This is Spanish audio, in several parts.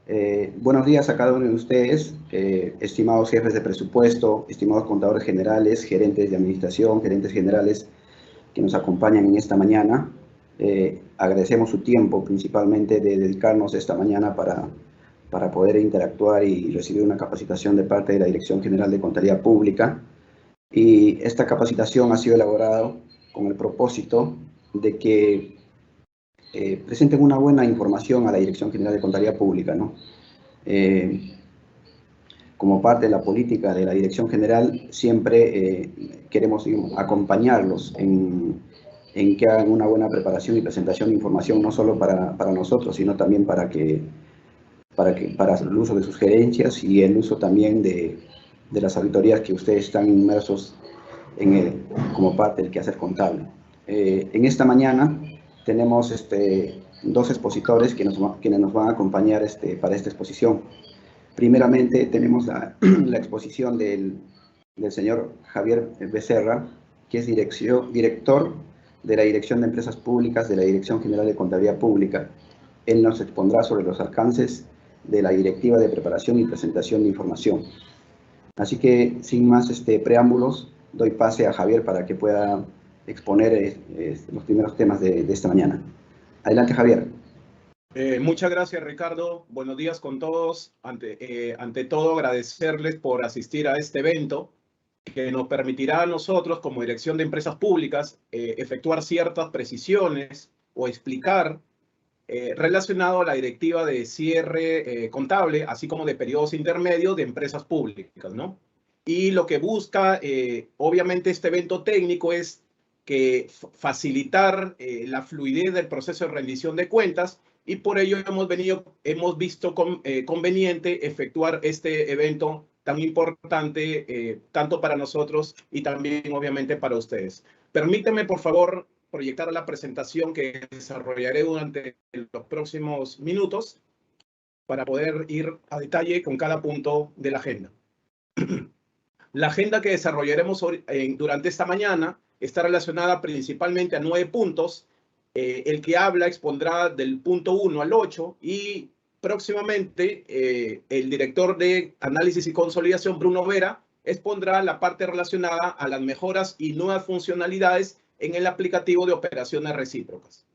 Buenos días a cada uno de ustedes, estimados jefes de presupuesto, estimados contadores generales, gerentes de administración, gerentes generales que nos acompañan en esta mañana. Agradecemos su tiempo, principalmente de dedicarnos esta mañana para poder interactuar y recibir una capacitación de parte de la Dirección General de Contabilidad Pública. Y esta capacitación ha sido elaborada con el propósito de que presenten una buena información a la Dirección General de Contabilidad Pública, ¿no? Como parte de la política de la Dirección General, siempre queremos, digamos, acompañarlos en que hagan una buena preparación y presentación de información, no solo para nosotros, sino también para el uso de sus gerencias y el uso también de las auditorías que ustedes están inmersos como parte del quehacer contable. En esta mañana tenemos dos expositores quienes nos van a acompañar para esta exposición. Primeramente tenemos la exposición del señor Javier Becerra, que es director de la Dirección de Empresas Públicas de la Dirección General de Contabilidad Pública. Él nos expondrá sobre los alcances de la Directiva de Preparación y Presentación de Información. Así que, sin más preámbulos, doy pase a Javier para que pueda exponer los primeros temas de esta mañana. Adelante, Javier. Muchas gracias, Ricardo. Buenos días con todos. Ante todo, agradecerles por asistir a este evento que nos permitirá a nosotros, como Dirección de Empresas Públicas, efectuar ciertas precisiones o explicar relacionado a la directiva de cierre contable, así como de periodos intermedios de empresas públicas, ¿no? Y lo que busca, obviamente, este evento técnico es facilitar la fluidez del proceso de rendición de cuentas, y por ello hemos visto conveniente efectuar este evento tan importante, tanto para nosotros y también, obviamente, para ustedes. Permítanme, por favor, proyectar la presentación que desarrollaré durante los próximos minutos para poder ir a detalle con cada punto de la agenda. La agenda que desarrollaremos durante esta mañana está relacionada principalmente a 9 puntos. El que habla expondrá del punto 1 al 8 y próximamente el director de Análisis y Consolidación, Bruno Vera, expondrá la parte relacionada a las mejoras y nuevas funcionalidades en el aplicativo de operaciones recíprocas.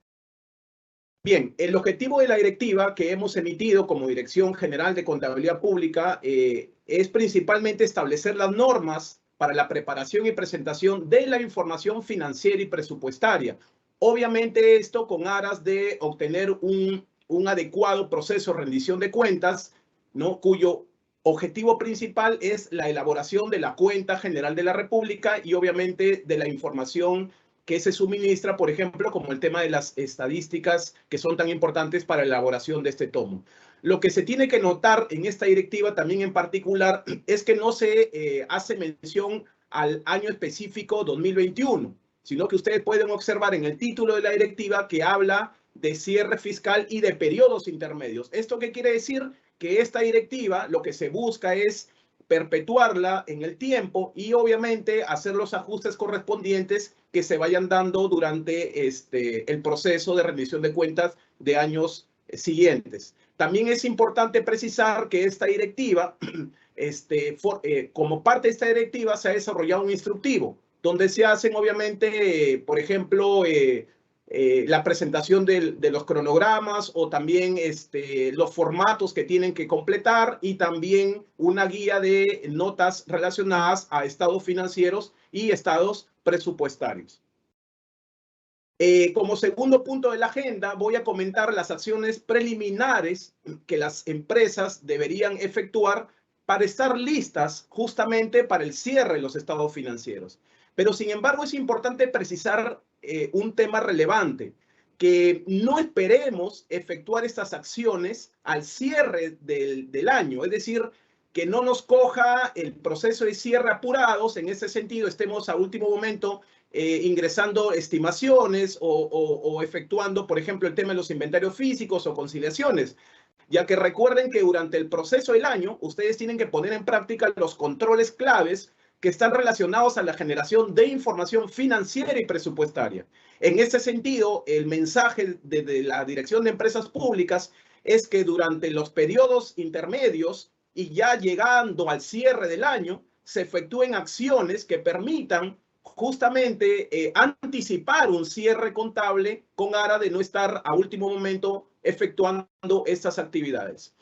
Bien, el objetivo de la directiva que hemos emitido como Dirección General de Contabilidad Pública es principalmente establecer las normas para la preparación y presentación de la información financiera y presupuestaria. Obviamente esto con aras de obtener un adecuado proceso de rendición de cuentas, ¿no?, cuyo objetivo principal es la elaboración de la cuenta general de la República y obviamente de la información que se suministra, por ejemplo, como el tema de las estadísticas que son tan importantes para la elaboración de este tomo. Lo que se tiene que notar en esta directiva también en particular es que no se hace mención al año específico 2021, sino que ustedes pueden observar en el título de la directiva que habla de cierre fiscal y de periodos intermedios. ¿Esto qué quiere decir? Que esta directiva lo que se busca es perpetuarla en el tiempo y obviamente hacer los ajustes correspondientes que se vayan dando durante el proceso de rendición de cuentas de años siguientes. También es importante precisar que esta directiva, como parte de esta directiva, se ha desarrollado un instructivo donde se hacen obviamente, por ejemplo, la presentación de los cronogramas o también los formatos que tienen que completar y también una guía de notas relacionadas a estados financieros y estados presupuestarios. Como segundo punto de la agenda, voy a comentar las acciones preliminares que las empresas deberían efectuar para estar listas justamente para el cierre de los estados financieros. Pero, sin embargo, es importante precisar un tema relevante, que no esperemos efectuar estas acciones al cierre del año, es decir, que no nos coja el proceso de cierre apurados. En ese sentido, estemos a último momento ingresando estimaciones o efectuando, por ejemplo, el tema de los inventarios físicos o conciliaciones, ya que recuerden que durante el proceso del año ustedes tienen que poner en práctica los controles claves que están relacionados a la generación de información financiera y presupuestaria. En ese sentido, el mensaje de la Dirección de Empresas Públicas es que durante los periodos intermedios y ya llegando al cierre del año, se efectúen acciones que permitan justamente anticipar un cierre contable con aras de no estar a último momento efectuando estas actividades.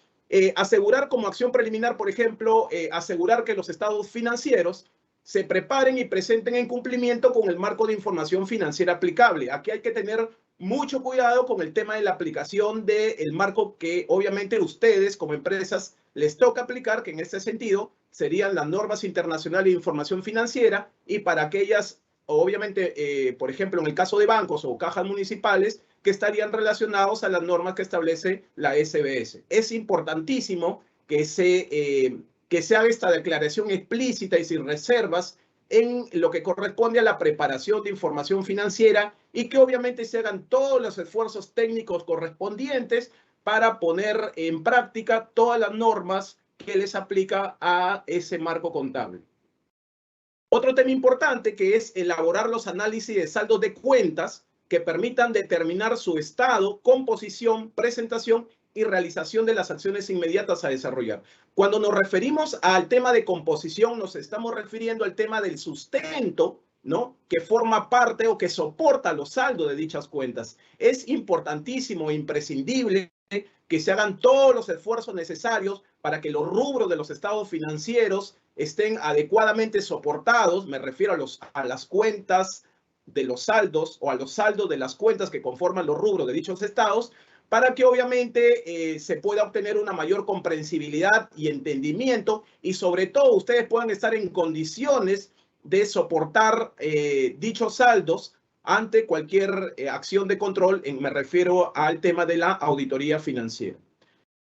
Asegurar como acción preliminar, por ejemplo, asegurar que los estados financieros se preparen y presenten en cumplimiento con el marco de información financiera aplicable. Aquí hay que tener mucho cuidado con el tema de la aplicación del marco que obviamente ustedes como empresas les toca aplicar, que en este sentido serían las normas internacionales de información financiera, y para aquellas, obviamente, por ejemplo, en el caso de bancos o cajas municipales, que estarían relacionados a las normas que establece la SBS. Es importantísimo que se haga esta declaración explícita y sin reservas en lo que corresponde a la preparación de información financiera y que obviamente se hagan todos los esfuerzos técnicos correspondientes para poner en práctica todas las normas que les aplica a ese marco contable. Otro tema importante que es elaborar los análisis de saldos de cuentas que permitan determinar su estado, composición, presentación y realización de las acciones inmediatas a desarrollar. Cuando nos referimos al tema de composición, nos estamos refiriendo al tema del sustento, ¿no?, que forma parte o que soporta los saldos de dichas cuentas. Es importantísimo e imprescindible que se hagan todos los esfuerzos necesarios para que los rubros de los estados financieros estén adecuadamente soportados. Me refiero a las cuentas de los saldos o a los saldos de las cuentas que conforman los rubros de dichos estados, para que obviamente se pueda obtener una mayor comprensibilidad y entendimiento, y sobre todo ustedes puedan estar en condiciones de soportar dichos saldos ante cualquier acción de control. Me refiero al tema de la auditoría financiera.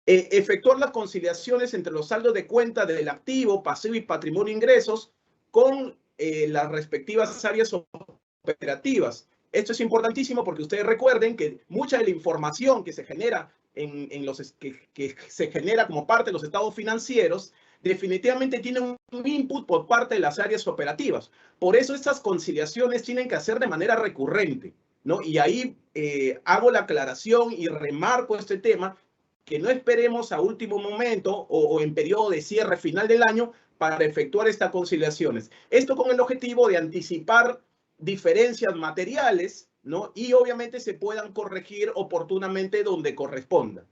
Efectuar las conciliaciones entre los saldos de cuenta del activo, pasivo y patrimonio ingresos con las respectivas áreas operativas. Esto es importantísimo porque ustedes recuerden que mucha de la información que se genera que se genera como parte de los estados financieros definitivamente tiene un input por parte de las áreas operativas. Por eso estas conciliaciones tienen que hacer de manera recurrente, ¿no? Y ahí hago la aclaración y remarco este tema, que no esperemos a último momento o en periodo de cierre final del año para efectuar estas conciliaciones. Esto con el objetivo de anticipar diferencias materiales, ¿no?, y obviamente se puedan corregir oportunamente donde corresponda.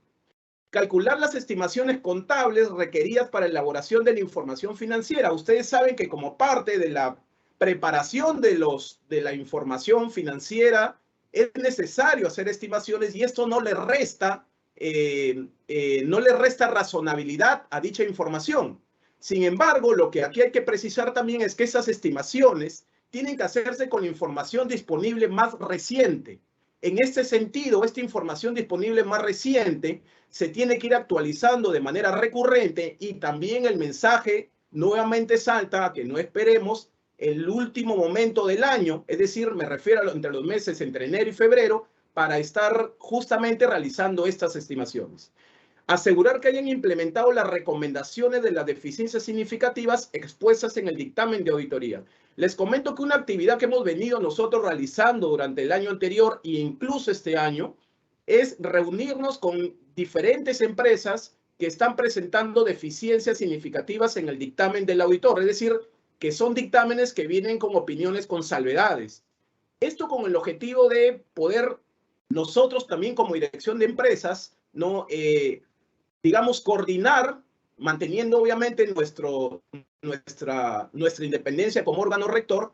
Calcular las estimaciones contables requeridas para elaboración de la información financiera. Ustedes saben que como parte de la preparación de la información financiera es necesario hacer estimaciones, y esto no le resta razonabilidad a dicha información. Sin embargo, lo que aquí hay que precisar también es que esas estimaciones tienen que hacerse con la información disponible más reciente. En este sentido, esta información disponible más reciente se tiene que ir actualizando de manera recurrente, y también el mensaje nuevamente salta a que no esperemos el último momento del año, es decir, me refiero entre los meses entre enero y febrero, para estar justamente realizando estas estimaciones. Asegurar que hayan implementado las recomendaciones de las deficiencias significativas expuestas en el dictamen de auditoría. Les comento que una actividad que hemos venido nosotros realizando durante el año anterior e incluso este año es reunirnos con diferentes empresas que están presentando deficiencias significativas en el dictamen del auditor, es decir, que son dictámenes que vienen con opiniones con salvedades. Esto con el objetivo de poder nosotros también como dirección de empresas, ¿no?, digamos, coordinar, manteniendo obviamente nuestra independencia como órgano rector,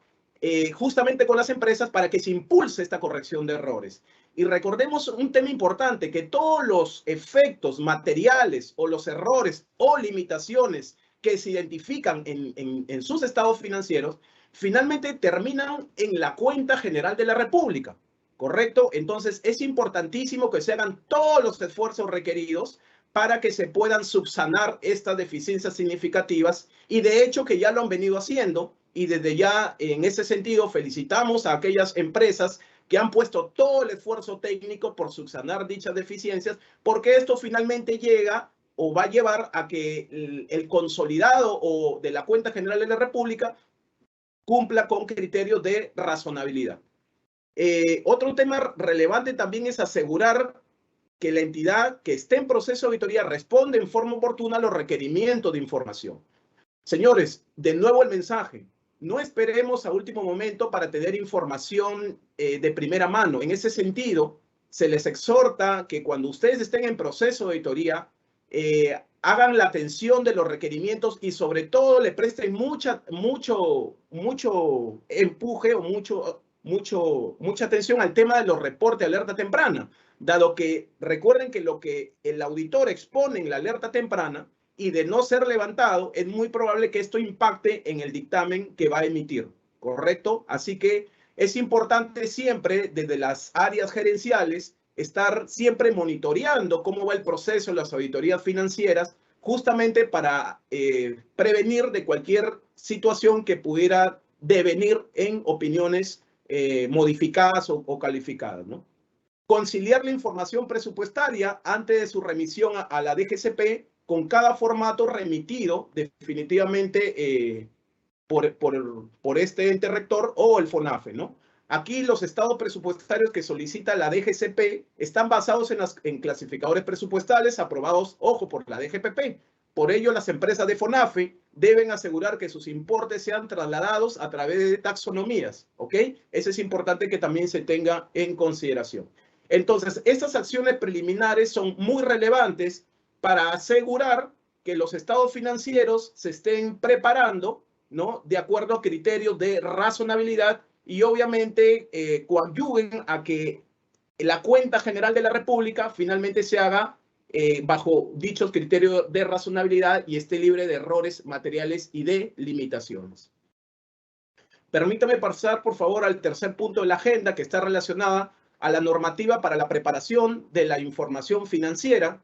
justamente con las empresas, para que se impulse esta corrección de errores. Y recordemos un tema importante, que todos los efectos materiales o los errores o limitaciones que se identifican en sus estados financieros, finalmente terminan en la cuenta general de la República, ¿correcto? Entonces es importantísimo que se hagan todos los esfuerzos requeridos para que se puedan subsanar estas deficiencias significativas, y de hecho que ya lo han venido haciendo, y desde ya en ese sentido felicitamos a aquellas empresas que han puesto todo el esfuerzo técnico por subsanar dichas deficiencias, porque esto finalmente llega o va a llevar a que el consolidado o de la cuenta general de la República cumpla con criterios de razonabilidad. Otro tema relevante también es asegurar que la entidad que esté en proceso de auditoría responde en forma oportuna a los requerimientos de información. Señores, de nuevo el mensaje. No esperemos a último momento para tener información de primera mano. En ese sentido, se les exhorta que cuando ustedes estén en proceso de auditoría, hagan la atención de los requerimientos y sobre todo le presten mucho empuje o mucha atención al tema de los reportes de alerta temprana, dado que recuerden que lo que el auditor expone en la alerta temprana y de no ser levantado, es muy probable que esto impacte en el dictamen que va a emitir, ¿correcto? Así que es importante siempre, desde las áreas gerenciales, estar siempre monitoreando cómo va el proceso de las auditorías financieras, justamente para prevenir de cualquier situación que pudiera devenir en opiniones modificadas o calificadas, ¿no? Conciliar la información presupuestaria antes de su remisión a la DGCP con cada formato remitido definitivamente por este ente rector o el FONAFE, ¿no? Aquí los estados presupuestarios que solicita la DGCP están basados en clasificadores presupuestales aprobados, ojo, por la DGPP. Por ello, las empresas de FONAFE deben asegurar que sus importes sean trasladados a través de taxonomías, ¿ok? Eso es importante que también se tenga en consideración. Entonces, estas acciones preliminares son muy relevantes para asegurar que los estados financieros se estén preparando, ¿no?, de acuerdo a criterios de razonabilidad y obviamente coadyuven a que la cuenta general de la República finalmente se haga bajo dichos criterios de razonabilidad y esté libre de errores materiales y de limitaciones. Permítame pasar, por favor, al tercer punto de la agenda, que está relacionada a la normativa para la preparación de la información financiera.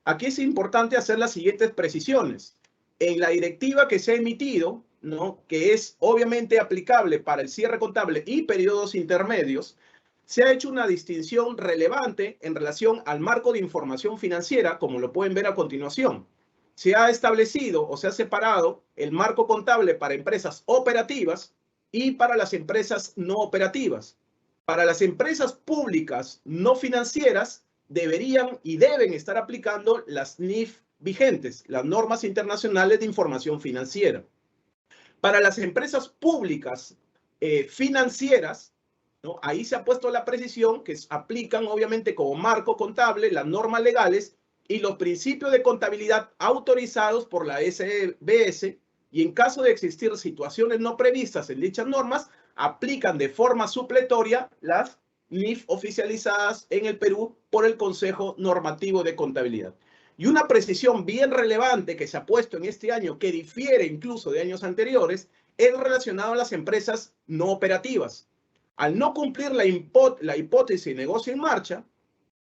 Aquí es importante hacer las siguientes precisiones. En la directiva que se ha emitido, ¿no?, que es obviamente aplicable para el cierre contable y periodos intermedios, se ha hecho una distinción relevante en relación al marco de información financiera, como lo pueden ver a continuación. Se ha establecido o se ha separado el marco contable para empresas operativas y para las empresas no operativas. Para las empresas públicas no financieras, deberían y deben estar aplicando las NIF vigentes, las normas internacionales de información financiera. Para las empresas públicas financieras, ¿no?, ahí se ha puesto la precisión que aplican obviamente como marco contable las normas legales y los principios de contabilidad autorizados por la SBS, y en caso de existir situaciones no previstas en dichas normas, aplican de forma supletoria las NIF oficializadas en el Perú por el Consejo Normativo de Contabilidad. Y una precisión bien relevante que se ha puesto en este año, que difiere incluso de años anteriores, es relacionado a las empresas no operativas. Al no cumplir la hipótesis de negocio en marcha,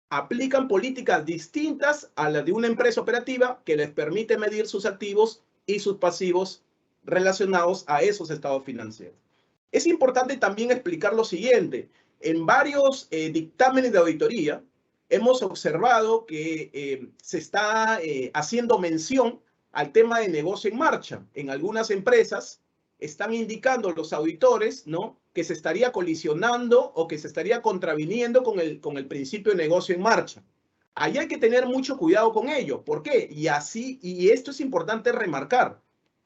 aplican políticas distintas a las de una empresa operativa que les permite medir sus activos y sus pasivos relacionados a esos estados financieros. Es importante también explicar lo siguiente. En varios dictámenes de auditoría hemos observado que se está haciendo mención al tema de negocio en marcha. En algunas empresas están indicando los auditores, ¿no?, que se estaría colisionando o que se estaría contraviniendo con el principio de negocio en marcha. Ahí hay que tener mucho cuidado con ello. ¿Por qué? Y esto es importante remarcar.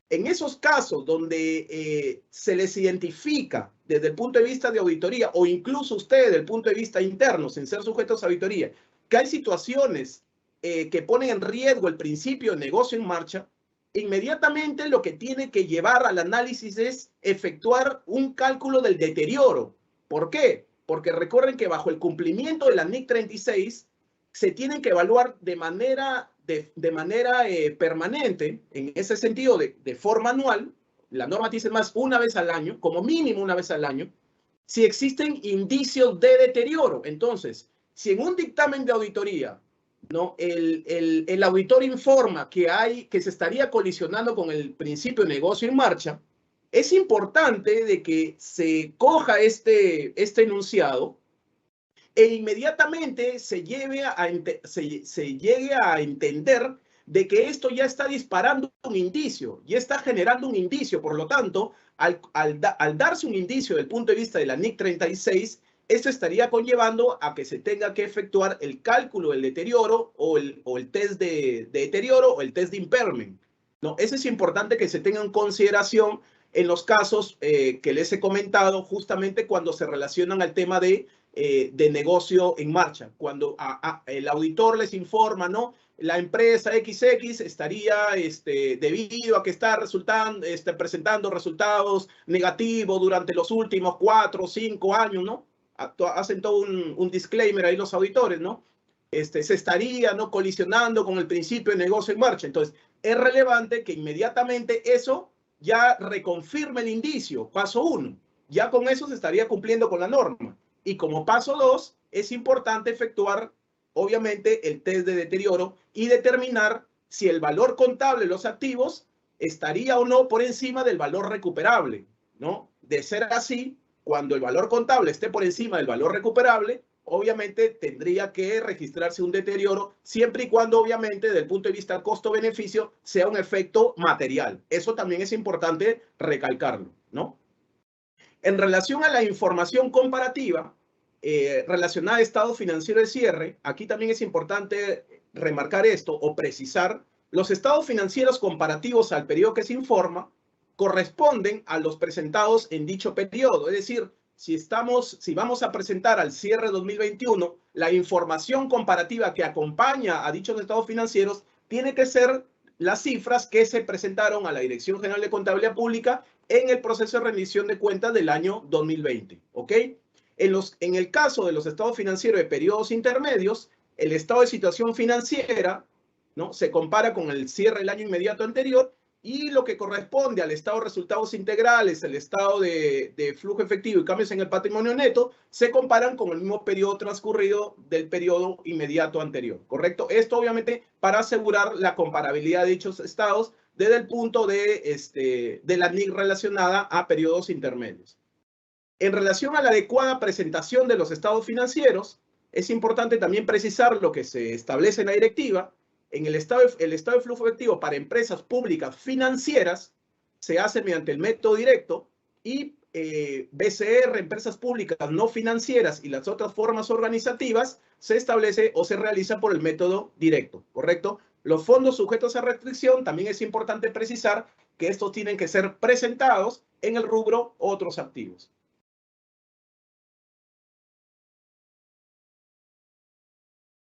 En esos casos donde se les identifica desde el punto de vista de auditoría o incluso ustedes desde el punto de vista interno, sin ser sujetos a auditoría, que hay situaciones que ponen en riesgo el principio de negocio en marcha, inmediatamente lo que tiene que llevar al análisis es efectuar un cálculo del deterioro. ¿Por qué? Porque recuerden que bajo el cumplimiento de la NIC 36 se tienen que evaluar de manera permanente, en ese sentido de forma anual, la norma dice más una vez al año, como mínimo una vez al año, si existen indicios de deterioro. Entonces, si en un dictamen de auditoría, ¿no?, el auditor informa que se estaría colisionando con el principio de negocio en marcha, es importante de que se coja este enunciado e inmediatamente se llegue a entender de que esto ya está disparando un indicio, ya está generando un indicio. Por lo tanto, al darse un indicio desde el punto de vista de la NIC 36, esto estaría conllevando a que se tenga que efectuar el cálculo del deterioro o el test de deterioro o el test de impairment, ¿no? Eso es importante que se tenga en consideración en los casos que les he comentado, justamente cuando se relacionan al tema de negocio en marcha. Cuando el auditor les informa, ¿no? La empresa XX estaría, debido a que está presentando resultados negativos durante los últimos 4 o 5 años, ¿no? Hacen todo un disclaimer ahí los auditores, ¿no? Se estaría, ¿no?, colisionando con el principio de negocio en marcha. Entonces, es relevante que inmediatamente eso ya reconfirme el indicio, paso 1. Ya con eso se estaría cumpliendo con la norma. Y como paso 2, es importante efectuar, obviamente, el test de deterioro y determinar si el valor contable de los activos estaría o no por encima del valor recuperable, ¿no? De ser así, cuando el valor contable esté por encima del valor recuperable, obviamente tendría que registrarse un deterioro, siempre y cuando, obviamente, desde el punto de vista costo-beneficio, sea un efecto material. Eso también es importante recalcarlo, ¿no? En relación a la información comparativa relacionada a estado financiero de cierre, aquí también es importante remarcar esto o precisar, los estados financieros comparativos al periodo que se informa corresponden a los presentados en dicho periodo, es decir, si vamos a presentar al cierre 2021, la información comparativa que acompaña a dichos estados financieros tiene que ser las cifras que se presentaron a la Dirección General de Contabilidad Pública en el proceso de rendición de cuentas del año 2020, ¿ok? En el caso de los estados financieros de periodos intermedios, el estado de situación financiera, ¿no?, se compara con el cierre del año inmediato anterior, y lo que corresponde al estado de resultados integrales, el estado de flujo efectivo y cambios en el patrimonio neto, se comparan con el mismo periodo transcurrido del periodo inmediato anterior, ¿correcto? Esto obviamente para asegurar la comparabilidad de dichos estados desde el punto de la NIC relacionada a periodos intermedios. En relación a la adecuada presentación de los estados financieros, es importante también precisar lo que se establece en la directiva. En el estado de flujo efectivo para empresas públicas financieras se hace mediante el método directo y BCR, empresas públicas no financieras y las otras formas organizativas se establece o se realiza por el método directo, ¿correcto? Los fondos sujetos a restricción, también es importante precisar que estos tienen que ser presentados en el rubro otros activos.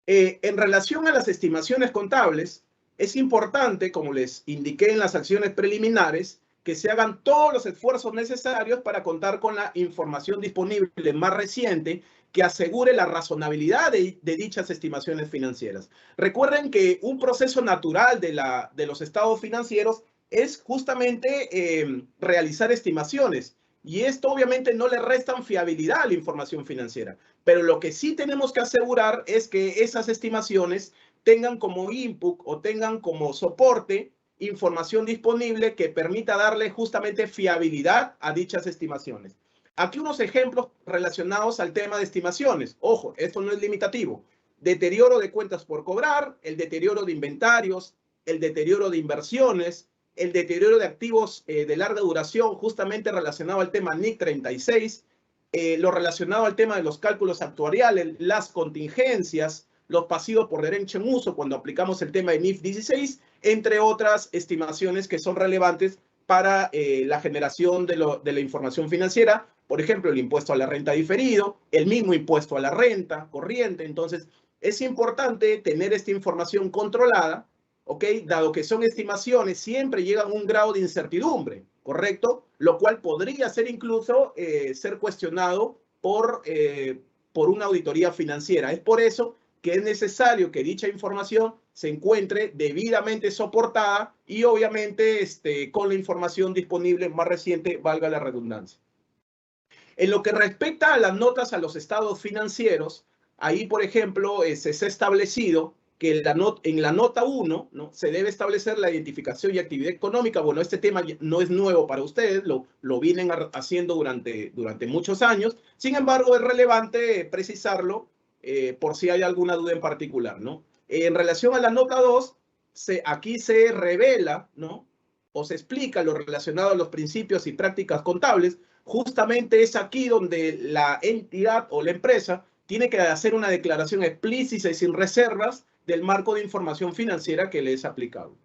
En relación a las estimaciones contables, es importante, como les indiqué en las acciones preliminares, que se hagan todos los esfuerzos necesarios para contar con la información disponible más reciente que asegure la razonabilidad de dichas estimaciones financieras. Recuerden que un proceso natural de los estados financieros es justamente realizar estimaciones. Y esto obviamente no le restan fiabilidad a la información financiera. Pero lo que sí tenemos que asegurar es que esas estimaciones tengan como input o tengan como soporte información disponible que permita darle justamente fiabilidad a dichas estimaciones. Aquí unos ejemplos relacionados al tema de estimaciones. Ojo, esto no es limitativo. Deterioro de cuentas por cobrar, el deterioro de inventarios, el deterioro de inversiones, el deterioro de activos de larga duración, justamente relacionado al tema NIC 36, lo relacionado al tema de los cálculos actuariales, las contingencias, los pasivos por derecho en uso cuando aplicamos el tema de NIF 16, entre otras estimaciones que son relevantes para la generación de la información financiera. Por ejemplo, el impuesto a la renta diferido, el mismo impuesto a la renta corriente. Entonces, es importante tener esta información controlada, ¿ok? Dado que son estimaciones, siempre llegan a un grado de incertidumbre, ¿correcto? Lo cual podría ser incluso ser cuestionado por una auditoría financiera. Es por eso que es necesario que dicha información se encuentre debidamente soportada y obviamente con la información disponible más reciente, valga la redundancia. En lo que respecta a las notas a los estados financieros, ahí, por ejemplo, se ha establecido que en la nota 1, ¿no?, se debe establecer la identificación y actividad económica. Bueno, este tema no es nuevo para ustedes, lo vienen haciendo durante muchos años. Sin embargo, es relevante precisarlo por si hay alguna duda en particular, ¿no? En relación a la nota 2, aquí se revela, ¿no?, o se explica lo relacionado a los principios y prácticas contables, justamente es aquí donde la entidad o la empresa tiene que hacer una declaración explícita y sin reservas del marco de información financiera que le es aplicable.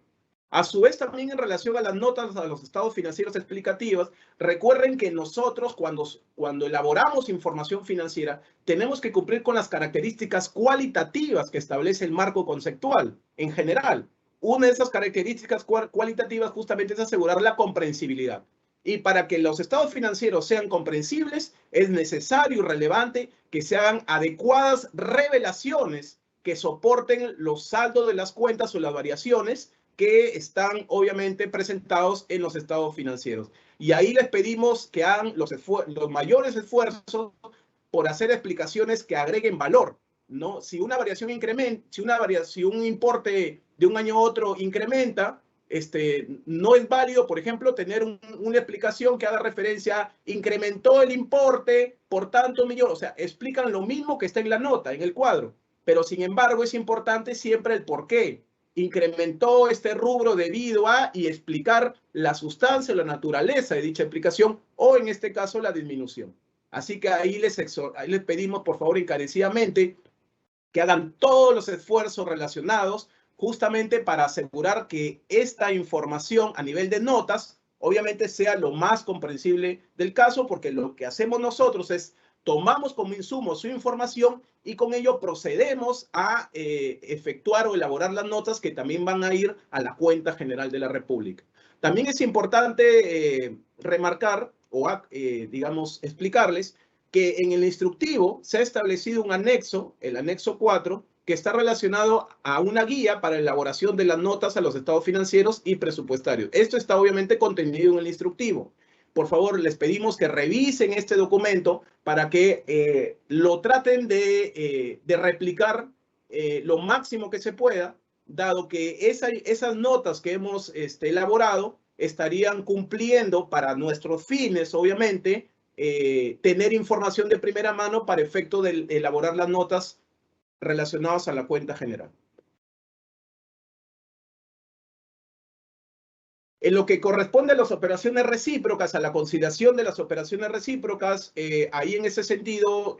A su vez, también en relación a las notas a los estados financieros explicativas, recuerden que nosotros cuando elaboramos información financiera tenemos que cumplir con las características cualitativas que establece el marco conceptual en general. Una de esas características cualitativas justamente es asegurar la comprensibilidad. Y para que los estados financieros sean comprensibles, es necesario y relevante que se hagan adecuadas revelaciones que soporten los saldos de las cuentas o las variaciones que están obviamente presentados en los estados financieros. Y ahí les pedimos que hagan los mayores esfuerzos por hacer explicaciones que agreguen valor, ¿no? Si una variación incrementa, si un importe de un año a otro incrementa, no es válido, por ejemplo, tener una explicación que haga referencia, incrementó el importe por tanto millón, o sea, explican lo mismo que está en la nota, en el cuadro, pero sin embargo es importante siempre el por qué. Incrementó este rubro debido a, y explicar la sustancia, la naturaleza de dicha explicación, o en este caso la disminución. Así que ahí les pedimos, por favor, encarecidamente, que hagan todos los esfuerzos relacionados justamente para asegurar que esta información a nivel de notas obviamente sea lo más comprensible del caso, porque lo que hacemos nosotros es tomamos como insumo su información y con ello procedemos a efectuar o elaborar las notas que también van a ir a la cuenta general de la República. También es importante remarcar o, digamos, explicarles que en el instructivo se ha establecido un anexo, el anexo 4, que está relacionado a una guía para la elaboración de las notas a los estados financieros y presupuestarios. Esto está obviamente contenido en el instructivo. Por favor, les pedimos que revisen este documento para que lo traten de replicar lo máximo que se pueda, dado que esas notas que hemos elaborado estarían cumpliendo para nuestros fines, obviamente, tener información de primera mano para efecto de elaborar las notas relacionadas a la cuenta general. En lo que corresponde a las operaciones recíprocas, a la conciliación de las operaciones recíprocas, ahí en ese sentido,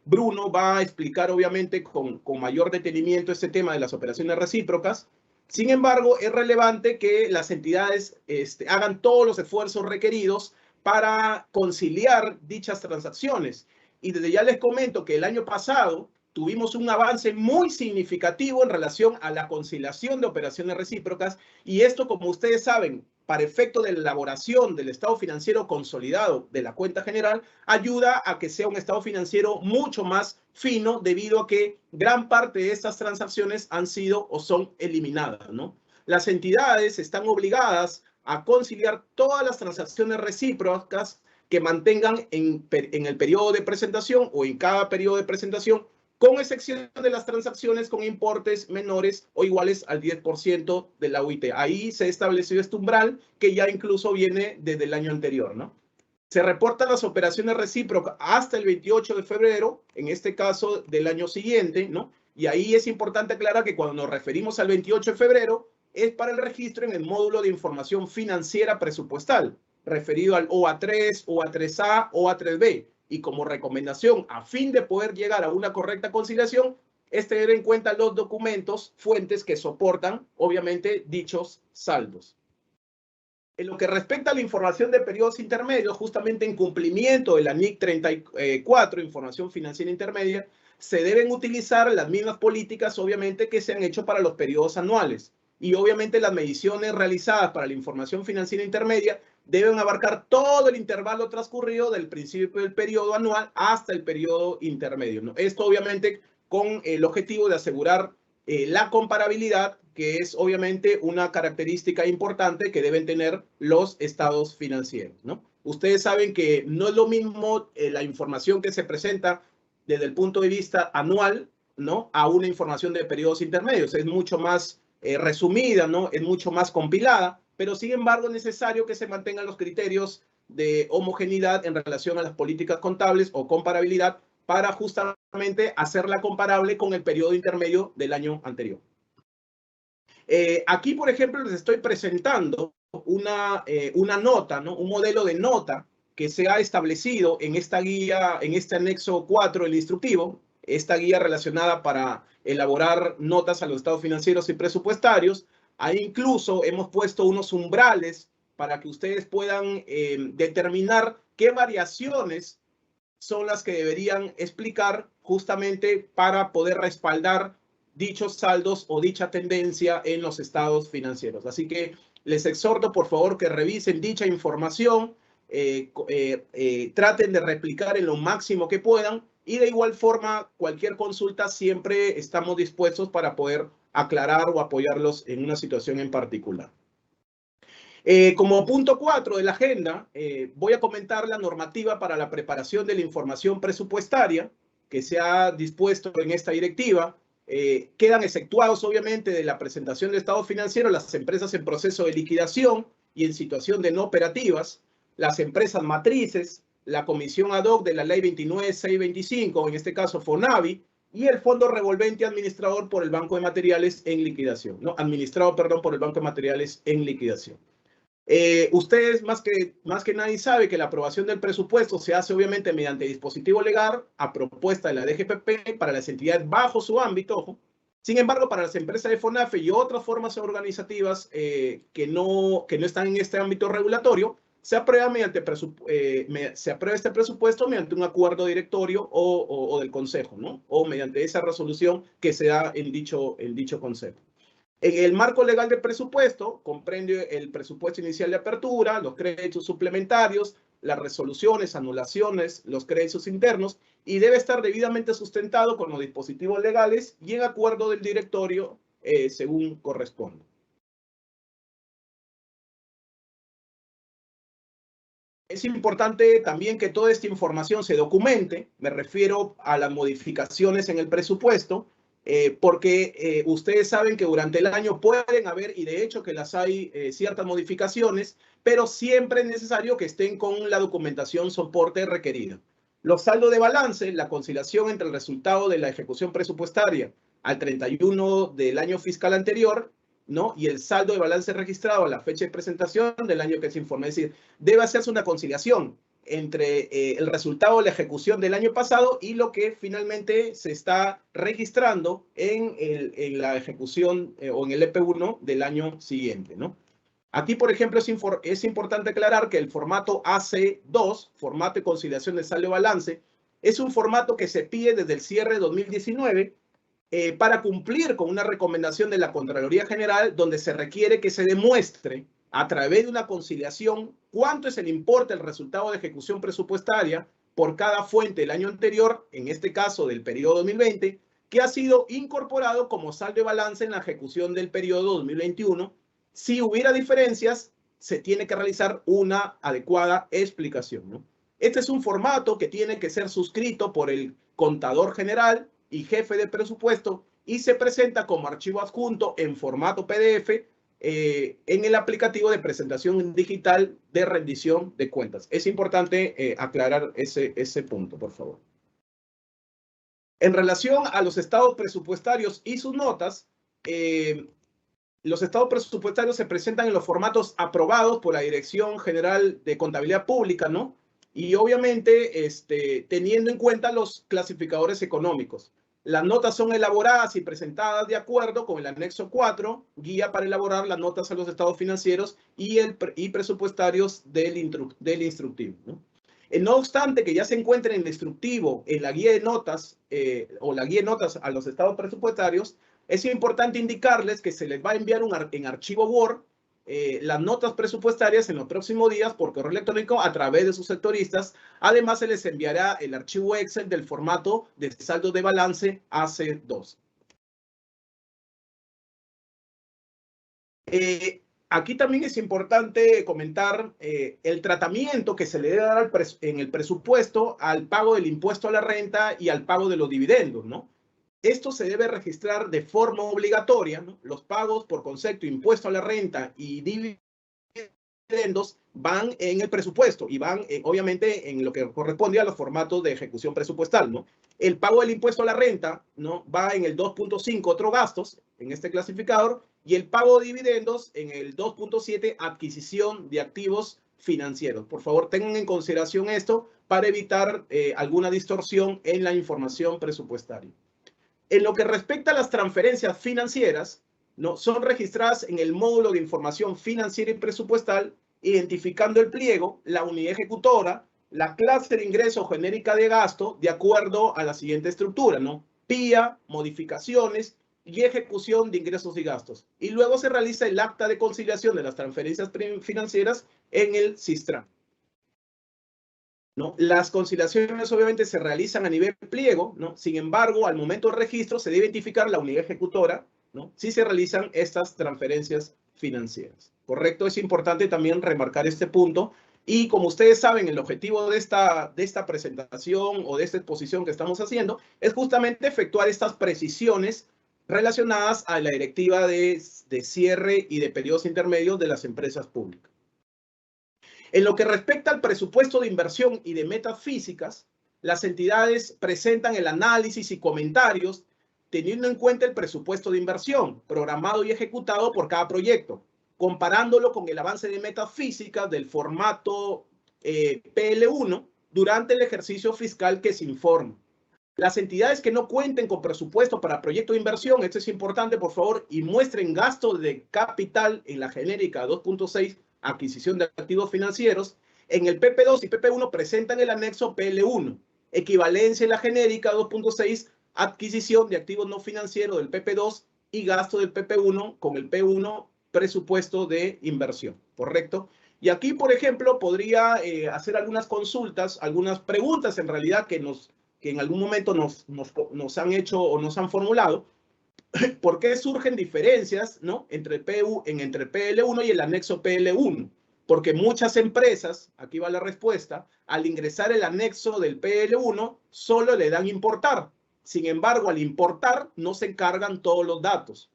Bruno va a explicar obviamente con mayor detenimiento este tema de las operaciones recíprocas. Sin embargo, es relevante que las entidades hagan todos los esfuerzos requeridos para conciliar dichas transacciones. Y desde ya les comento que el año pasado tuvimos un avance muy significativo en relación a la conciliación de operaciones recíprocas, y esto, como ustedes saben, para efecto de la elaboración del estado financiero consolidado de la cuenta general, ayuda a que sea un estado financiero mucho más fino, debido a que gran parte de estas transacciones han sido o son eliminadas, ¿no? Las entidades están obligadas a conciliar todas las transacciones recíprocas que mantengan en el periodo de presentación o en cada periodo de presentación, con excepción de las transacciones con importes menores o iguales al 10% de la UIT. Ahí se estableció este umbral que ya incluso viene desde el año anterior, ¿no? Se reportan las operaciones recíprocas hasta el 28 de febrero, en este caso del año siguiente, ¿no? Y ahí es importante aclarar que cuando nos referimos al 28 de febrero, es para el registro en el módulo de información financiera presupuestal, referido al OA3, OA3A, OA3B. Y como recomendación, a fin de poder llegar a una correcta conciliación, es tener en cuenta los documentos, fuentes que soportan, obviamente, dichos saldos. En lo que respecta a la información de periodos intermedios, justamente en cumplimiento de la NIC 34, Información Financiera Intermedia, se deben utilizar las mismas políticas, obviamente, que se han hecho para los periodos anuales. Y obviamente las mediciones realizadas para la información financiera intermedia deben abarcar todo el intervalo transcurrido del principio del periodo anual hasta el periodo intermedio, ¿no? Esto obviamente con el objetivo de asegurar la comparabilidad, que es obviamente una característica importante que deben tener los estados financieros, ¿no? Ustedes saben que no es lo mismo la información que se presenta desde el punto de vista anual, ¿no?, a una información de periodos intermedios. Es mucho más resumida, ¿no?, es mucho más compilada, pero sin embargo es necesario que se mantengan los criterios de homogeneidad en relación a las políticas contables o comparabilidad para justamente hacerla comparable con el periodo intermedio del año anterior. Aquí, por ejemplo, les estoy presentando una nota, ¿no?, un modelo de nota que se ha establecido en esta guía, en este anexo 4 del instructivo, esta guía relacionada para elaborar notas a los estados financieros y presupuestarios. Ahí incluso hemos puesto unos umbrales para que ustedes puedan determinar qué variaciones son las que deberían explicar justamente para poder respaldar dichos saldos o dicha tendencia en los estados financieros. Así que les exhorto, por favor, que revisen dicha información, traten de replicar en lo máximo que puedan y de igual forma, cualquier consulta siempre estamos dispuestos para poder aclarar o apoyarlos en una situación en particular. Como punto 4 de la agenda, voy a comentar la normativa para la preparación de la información presupuestaria que se ha dispuesto en esta directiva. Quedan exceptuados, obviamente, de la presentación de estados financieros las empresas en proceso de liquidación y en situación de no operativas, las empresas matrices, la comisión ad hoc de la ley 29625, en este caso FONAVI, y el fondo revolvente administrador por el Banco de Materiales en liquidación, ¿no? Administrado, perdón, por el Banco de Materiales en liquidación. Ustedes más que nadie sabe que la aprobación del presupuesto se hace obviamente mediante dispositivo legal a propuesta de la DGPP para las entidades bajo su ámbito, ojo. Sin embargo, para las empresas de FONAFE y otras formas organizativas que no están en este ámbito regulatorio, se aprueba este presupuesto mediante un acuerdo directorio o del Consejo, ¿no? O mediante esa resolución que se da en dicho Consejo. En el marco legal del presupuesto, comprende el presupuesto inicial de apertura, los créditos suplementarios, las resoluciones, anulaciones, los créditos internos, y debe estar debidamente sustentado con los dispositivos legales y en acuerdo del directorio según corresponde. Es importante también que toda esta información se documente, me refiero a las modificaciones en el presupuesto, porque ustedes saben que durante el año pueden haber, y de hecho que las hay, ciertas modificaciones, pero siempre es necesario que estén con la documentación soporte requerida. Los saldos de balance, la conciliación entre el resultado de la ejecución presupuestaria al 31 del año fiscal anterior, ¿no? Y el saldo de balance registrado a la fecha de presentación del año que se informa. Es decir, debe hacerse una conciliación entre el resultado de la ejecución del año pasado y lo que finalmente se está registrando en la ejecución o en el EP1 del año siguiente, ¿no? Aquí, por ejemplo, es importante aclarar que el formato AC2, formato de conciliación de saldo de balance, es un formato que se pide desde el cierre de 2019 para cumplir con una recomendación de la Contraloría General donde se requiere que se demuestre a través de una conciliación cuánto es el importe del resultado de ejecución presupuestaria por cada fuente del año anterior, en este caso del periodo 2020, que ha sido incorporado como saldo de balance en la ejecución del periodo 2021. Si hubiera diferencias, se tiene que realizar una adecuada explicación, ¿no? Este es un formato que tiene que ser suscrito por el contador general y jefe de presupuesto y se presenta como archivo adjunto en formato PDF en el aplicativo de presentación digital de rendición de cuentas. Es importante aclarar ese punto, por favor. En relación a los estados presupuestarios y sus notas, los estados presupuestarios se presentan en los formatos aprobados por la Dirección General de Contabilidad Pública, ¿no? Y obviamente teniendo en cuenta los clasificadores económicos. Las notas son elaboradas y presentadas de acuerdo con el anexo 4, guía para elaborar las notas a los estados financieros y presupuestarios del instructivo, ¿no? No obstante que ya se encuentren en el instructivo, en la guía de notas o la guía de notas a los estados presupuestarios, es importante indicarles que se les va a enviar en archivo Word las notas presupuestarias en los próximos días por correo electrónico a través de sus sectoristas. Además, se les enviará el archivo Excel del formato de saldo de balance AC2. Aquí también es importante comentar el tratamiento que se le debe dar en el presupuesto al pago del impuesto a la renta y al pago de los dividendos, ¿no? Esto se debe registrar de forma obligatoria, ¿no? Los pagos por concepto impuesto a la renta y dividendos van en el presupuesto y van obviamente en lo que corresponde a los formatos de ejecución presupuestal, ¿no? El pago del impuesto a la renta, ¿no? Va en el 2.5 otros gastos en este clasificador y el pago de dividendos en el 2.7 adquisición de activos financieros. Por favor, tengan en consideración esto para evitar alguna distorsión en la información presupuestaria. En lo que respecta a las transferencias financieras, ¿no? Son registradas en el módulo de información financiera y presupuestal, identificando el pliego, la unidad ejecutora, la clase de ingreso genérica de gasto, de acuerdo a la siguiente estructura, ¿no? PIA, modificaciones y ejecución de ingresos y gastos. Y luego se realiza el acta de conciliación de las transferencias financieras en el SISTRAN, ¿no? Las conciliaciones obviamente se realizan a nivel pliego, ¿no? Sin embargo, al momento del registro se debe identificar la unidad ejecutora, ¿no? Si se realizan estas transferencias financieras. ¿Correcto? Es importante también remarcar este punto. Y como ustedes saben, el objetivo de esta presentación o de esta exposición que estamos haciendo es justamente efectuar estas precisiones relacionadas a la directiva de cierre y de periodos intermedios de las empresas públicas. En lo que respecta al presupuesto de inversión y de metas físicas, las entidades presentan el análisis y comentarios teniendo en cuenta el presupuesto de inversión programado y ejecutado por cada proyecto, comparándolo con el avance de metas físicas del formato PL1 durante el ejercicio fiscal que se informa. Las entidades que no cuenten con presupuesto para proyecto de inversión, esto es importante, por favor, y muestren gasto de capital en la genérica 2.6, adquisición de activos financieros, en el PP2 y PP1 presentan el anexo PL1, equivalencia en la genérica 2.6, adquisición de activos no financieros del PP2 y gasto del PP1 con el P1, presupuesto de inversión, ¿correcto? Y aquí, por ejemplo, podría hacer algunas consultas, algunas preguntas en realidad que en algún momento nos han hecho o nos han formulado. ¿Por qué surgen diferencias, ¿no? entre PL1 y el anexo PL1? Porque muchas empresas, aquí va la respuesta, al ingresar el anexo del PL1 solo le dan importar. Sin embargo, al importar no se encargan todos los datos.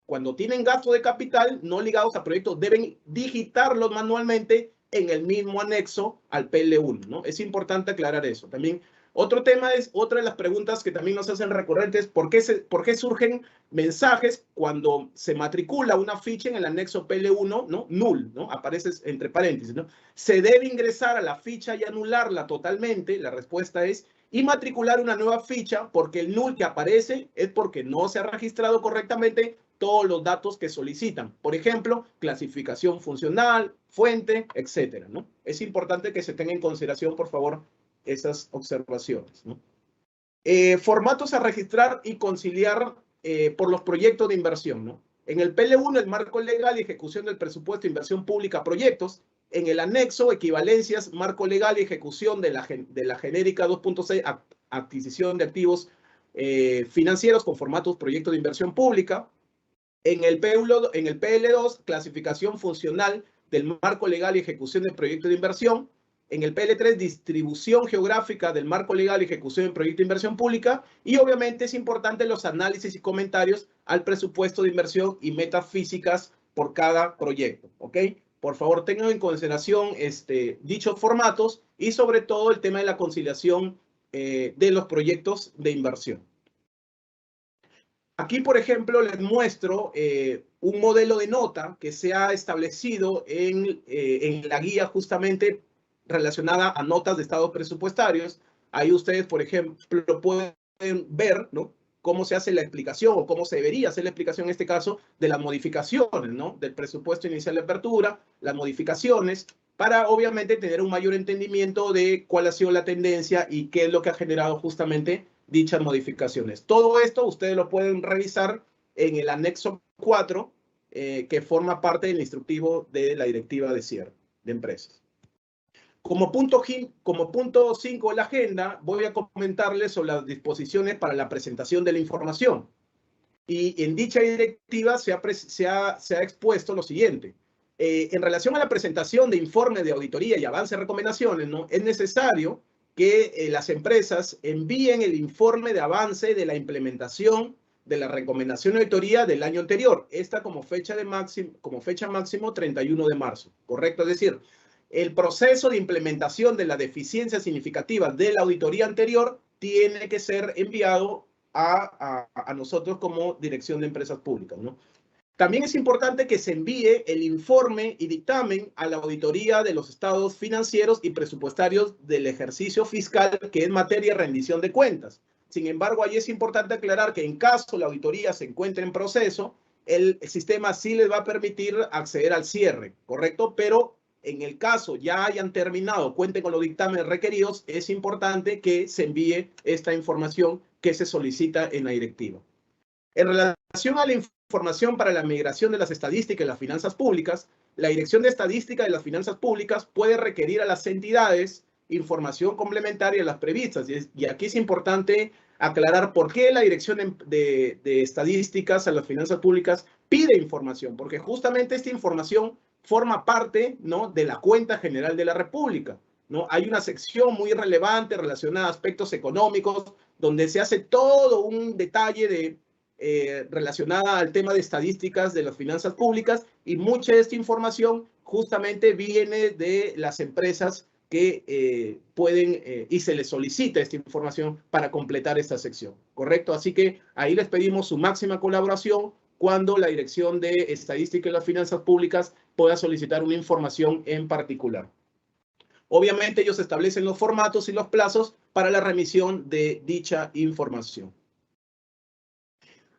Cuando tienen gasto de capital no ligados a proyectos, deben digitarlos manualmente en el mismo anexo al PL1, ¿no? Es importante aclarar eso. También otro tema es, otra de las preguntas que también nos hacen recurrentes, ¿por qué surgen mensajes cuando se matricula una ficha en el anexo PL1, ¿no? Null, ¿no? Aparece entre paréntesis, ¿no? ¿Se debe ingresar a la ficha y anularla totalmente? La respuesta es, y matricular una nueva ficha, porque el null que aparece es porque no se ha registrado correctamente todos los datos que solicitan. Por ejemplo, clasificación funcional, fuente, etcétera, ¿no? Es importante que se tenga en consideración, por favor, esas observaciones, ¿no? Formatos a registrar y conciliar por los proyectos de inversión, ¿no? En el PL1, el marco legal y ejecución del presupuesto de inversión pública proyectos. En el anexo, equivalencias, marco legal y ejecución de la genérica 2.6, adquisición de activos financieros con formatos proyectos de inversión pública. En el PL2, clasificación funcional del marco legal y ejecución del proyecto de inversión. En el PL3, distribución geográfica del marco legal y ejecución del proyecto de inversión pública. Y obviamente es importante los análisis y comentarios al presupuesto de inversión y metas físicas por cada proyecto, ¿ok? Por favor, tengan en consideración dichos formatos y sobre todo el tema de la conciliación de los proyectos de inversión. Aquí, por ejemplo, les muestro un modelo de nota que se ha establecido en la guía justamente relacionada a notas de estados presupuestarios. Ahí ustedes, por ejemplo, pueden ver, ¿no? Cómo se hace la explicación o cómo se debería hacer la explicación en este caso de las modificaciones, ¿no? Del presupuesto inicial de apertura, las modificaciones, para obviamente tener un mayor entendimiento de cuál ha sido la tendencia y qué es lo que ha generado justamente dichas modificaciones. Todo esto ustedes lo pueden revisar en el anexo 4, que forma parte del instructivo de la directiva de cierre de empresas. Como punto 5 de la agenda, voy a comentarles sobre las disposiciones para la presentación de la información. Y en dicha directiva se ha expuesto lo siguiente. En relación a la presentación de informes de auditoría y avance de recomendaciones, ¿no? Es necesario que las empresas envíen el informe de avance de la implementación de la recomendación de auditoría del año anterior. Esta como fecha máximo 31 de marzo, ¿correcto? Es decir, el proceso de implementación de las deficiencias significativas de la auditoría anterior tiene que ser enviado a nosotros como Dirección de Empresas Públicas, ¿no? También es importante que se envíe el informe y dictamen a la auditoría de los estados financieros y presupuestarios del ejercicio fiscal, que es materia de rendición de cuentas. Sin embargo, ahí es importante aclarar que en caso la auditoría se encuentre en proceso, el sistema sí les va a permitir acceder al cierre, ¿correcto? Pero en el caso ya hayan terminado, cuenten con los dictámenes requeridos, es importante que se envíe esta información que se solicita en la directiva. En relación a la información para la migración de las estadísticas y las finanzas públicas, la Dirección de Estadística de las Finanzas Públicas puede requerir a las entidades información complementaria a las previstas. Y aquí es importante aclarar por qué la Dirección de Estadísticas a las Finanzas Públicas pide información, porque justamente esta información forma parte, ¿no?, de la cuenta general de la República, ¿no? Hay una sección muy relevante relacionada a aspectos económicos, donde se hace todo un detalle de relacionada al tema de estadísticas de las finanzas públicas, y mucha de esta información justamente viene de las empresas que pueden y se les solicita esta información para completar esta sección, ¿correcto? Así que ahí les pedimos su máxima colaboración cuando la Dirección de Estadística y las Finanzas Públicas pueda solicitar una información en particular. Obviamente ellos establecen los formatos y los plazos para la remisión de dicha información.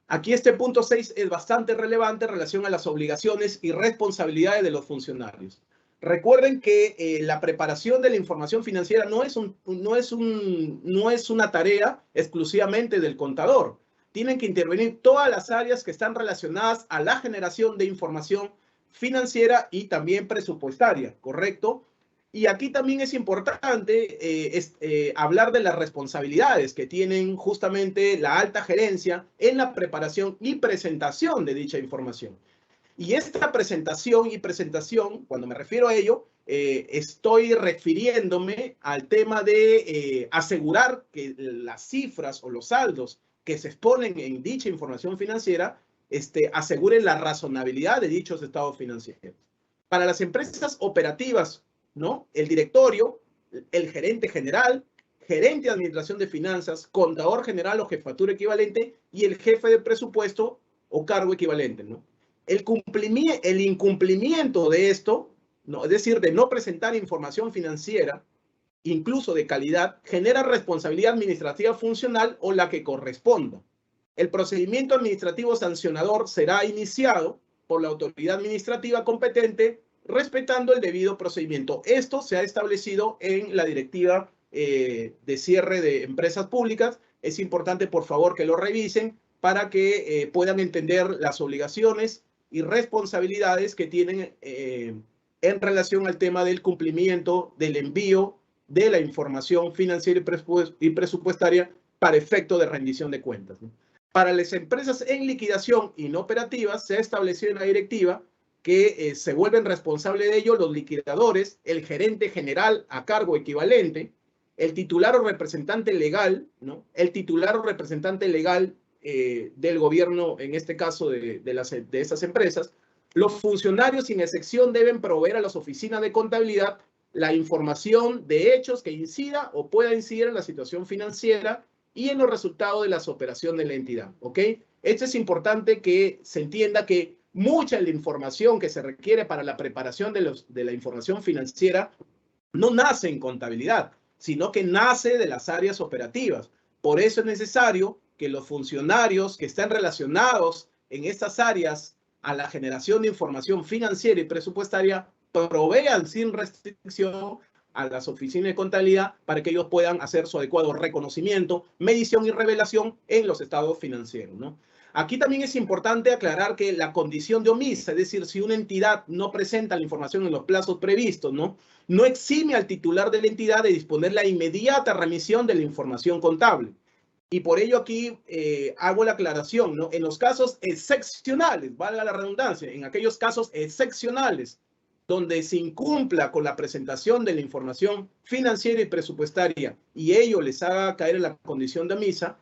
Aquí este punto 6 es bastante relevante en relación a las obligaciones y responsabilidades de los funcionarios. Recuerden que la preparación de la información financiera no es una tarea exclusivamente del contador. Tienen que intervenir todas las áreas que están relacionadas a la generación de información financiera y también presupuestaria, ¿correcto? Y aquí también es importante hablar de las responsabilidades que tienen justamente la alta gerencia en la preparación y presentación de dicha información. Y esta presentación, cuando me refiero a ello, estoy refiriéndome al tema de asegurar que las cifras o los saldos que se exponen en dicha información financiera aseguren la razonabilidad de dichos estados financieros. Para las empresas operativas, ¿no?, el directorio, el gerente general, gerente de administración de finanzas, contador general o jefatura equivalente y el jefe de presupuesto o cargo equivalente, ¿no? El incumplimiento de esto, ¿no?, es decir, de no presentar información financiera, incluso de calidad, genera responsabilidad administrativa funcional o la que corresponda. El procedimiento administrativo sancionador será iniciado por la autoridad administrativa competente, respetando el debido procedimiento. Esto se ha establecido en la directiva de cierre de empresas públicas. Es importante, por favor, que lo revisen para que puedan entender las obligaciones y responsabilidades que tienen en relación al tema del cumplimiento del envío de la información financiera y presupuestaria para efecto de rendición de cuentas, ¿no? Para las empresas en liquidación inoperativas, se ha establecido en la directiva que se vuelven responsables de ello los liquidadores, el gerente general a cargo equivalente, el titular o representante legal, ¿no?, el titular o representante legal del gobierno, en este caso de estas empresas. Los funcionarios sin excepción deben proveer a las oficinas de contabilidad la información de hechos que incida o pueda incidir en la situación financiera y en los resultados de las operaciones de la entidad, ¿ok? Esto es importante que se entienda que mucha de la información que se requiere para la preparación de la información financiera no nace en contabilidad, sino que nace de las áreas operativas. Por eso es necesario que los funcionarios que estén relacionados en estas áreas a la generación de información financiera y presupuestaria provean sin restricción a las oficinas de contabilidad para que ellos puedan hacer su adecuado reconocimiento, medición y revelación en los estados financieros, ¿no? Aquí también es importante aclarar que la condición de omisa, es decir, si una entidad no presenta la información en los plazos previstos, no exime al titular de la entidad de disponer la inmediata remisión de la información contable. Y por ello aquí hago la aclaración, ¿no? En los casos excepcionales, valga la redundancia, en aquellos casos excepcionales donde se incumpla con la presentación de la información financiera y presupuestaria y ello les haga caer en la condición de omisa,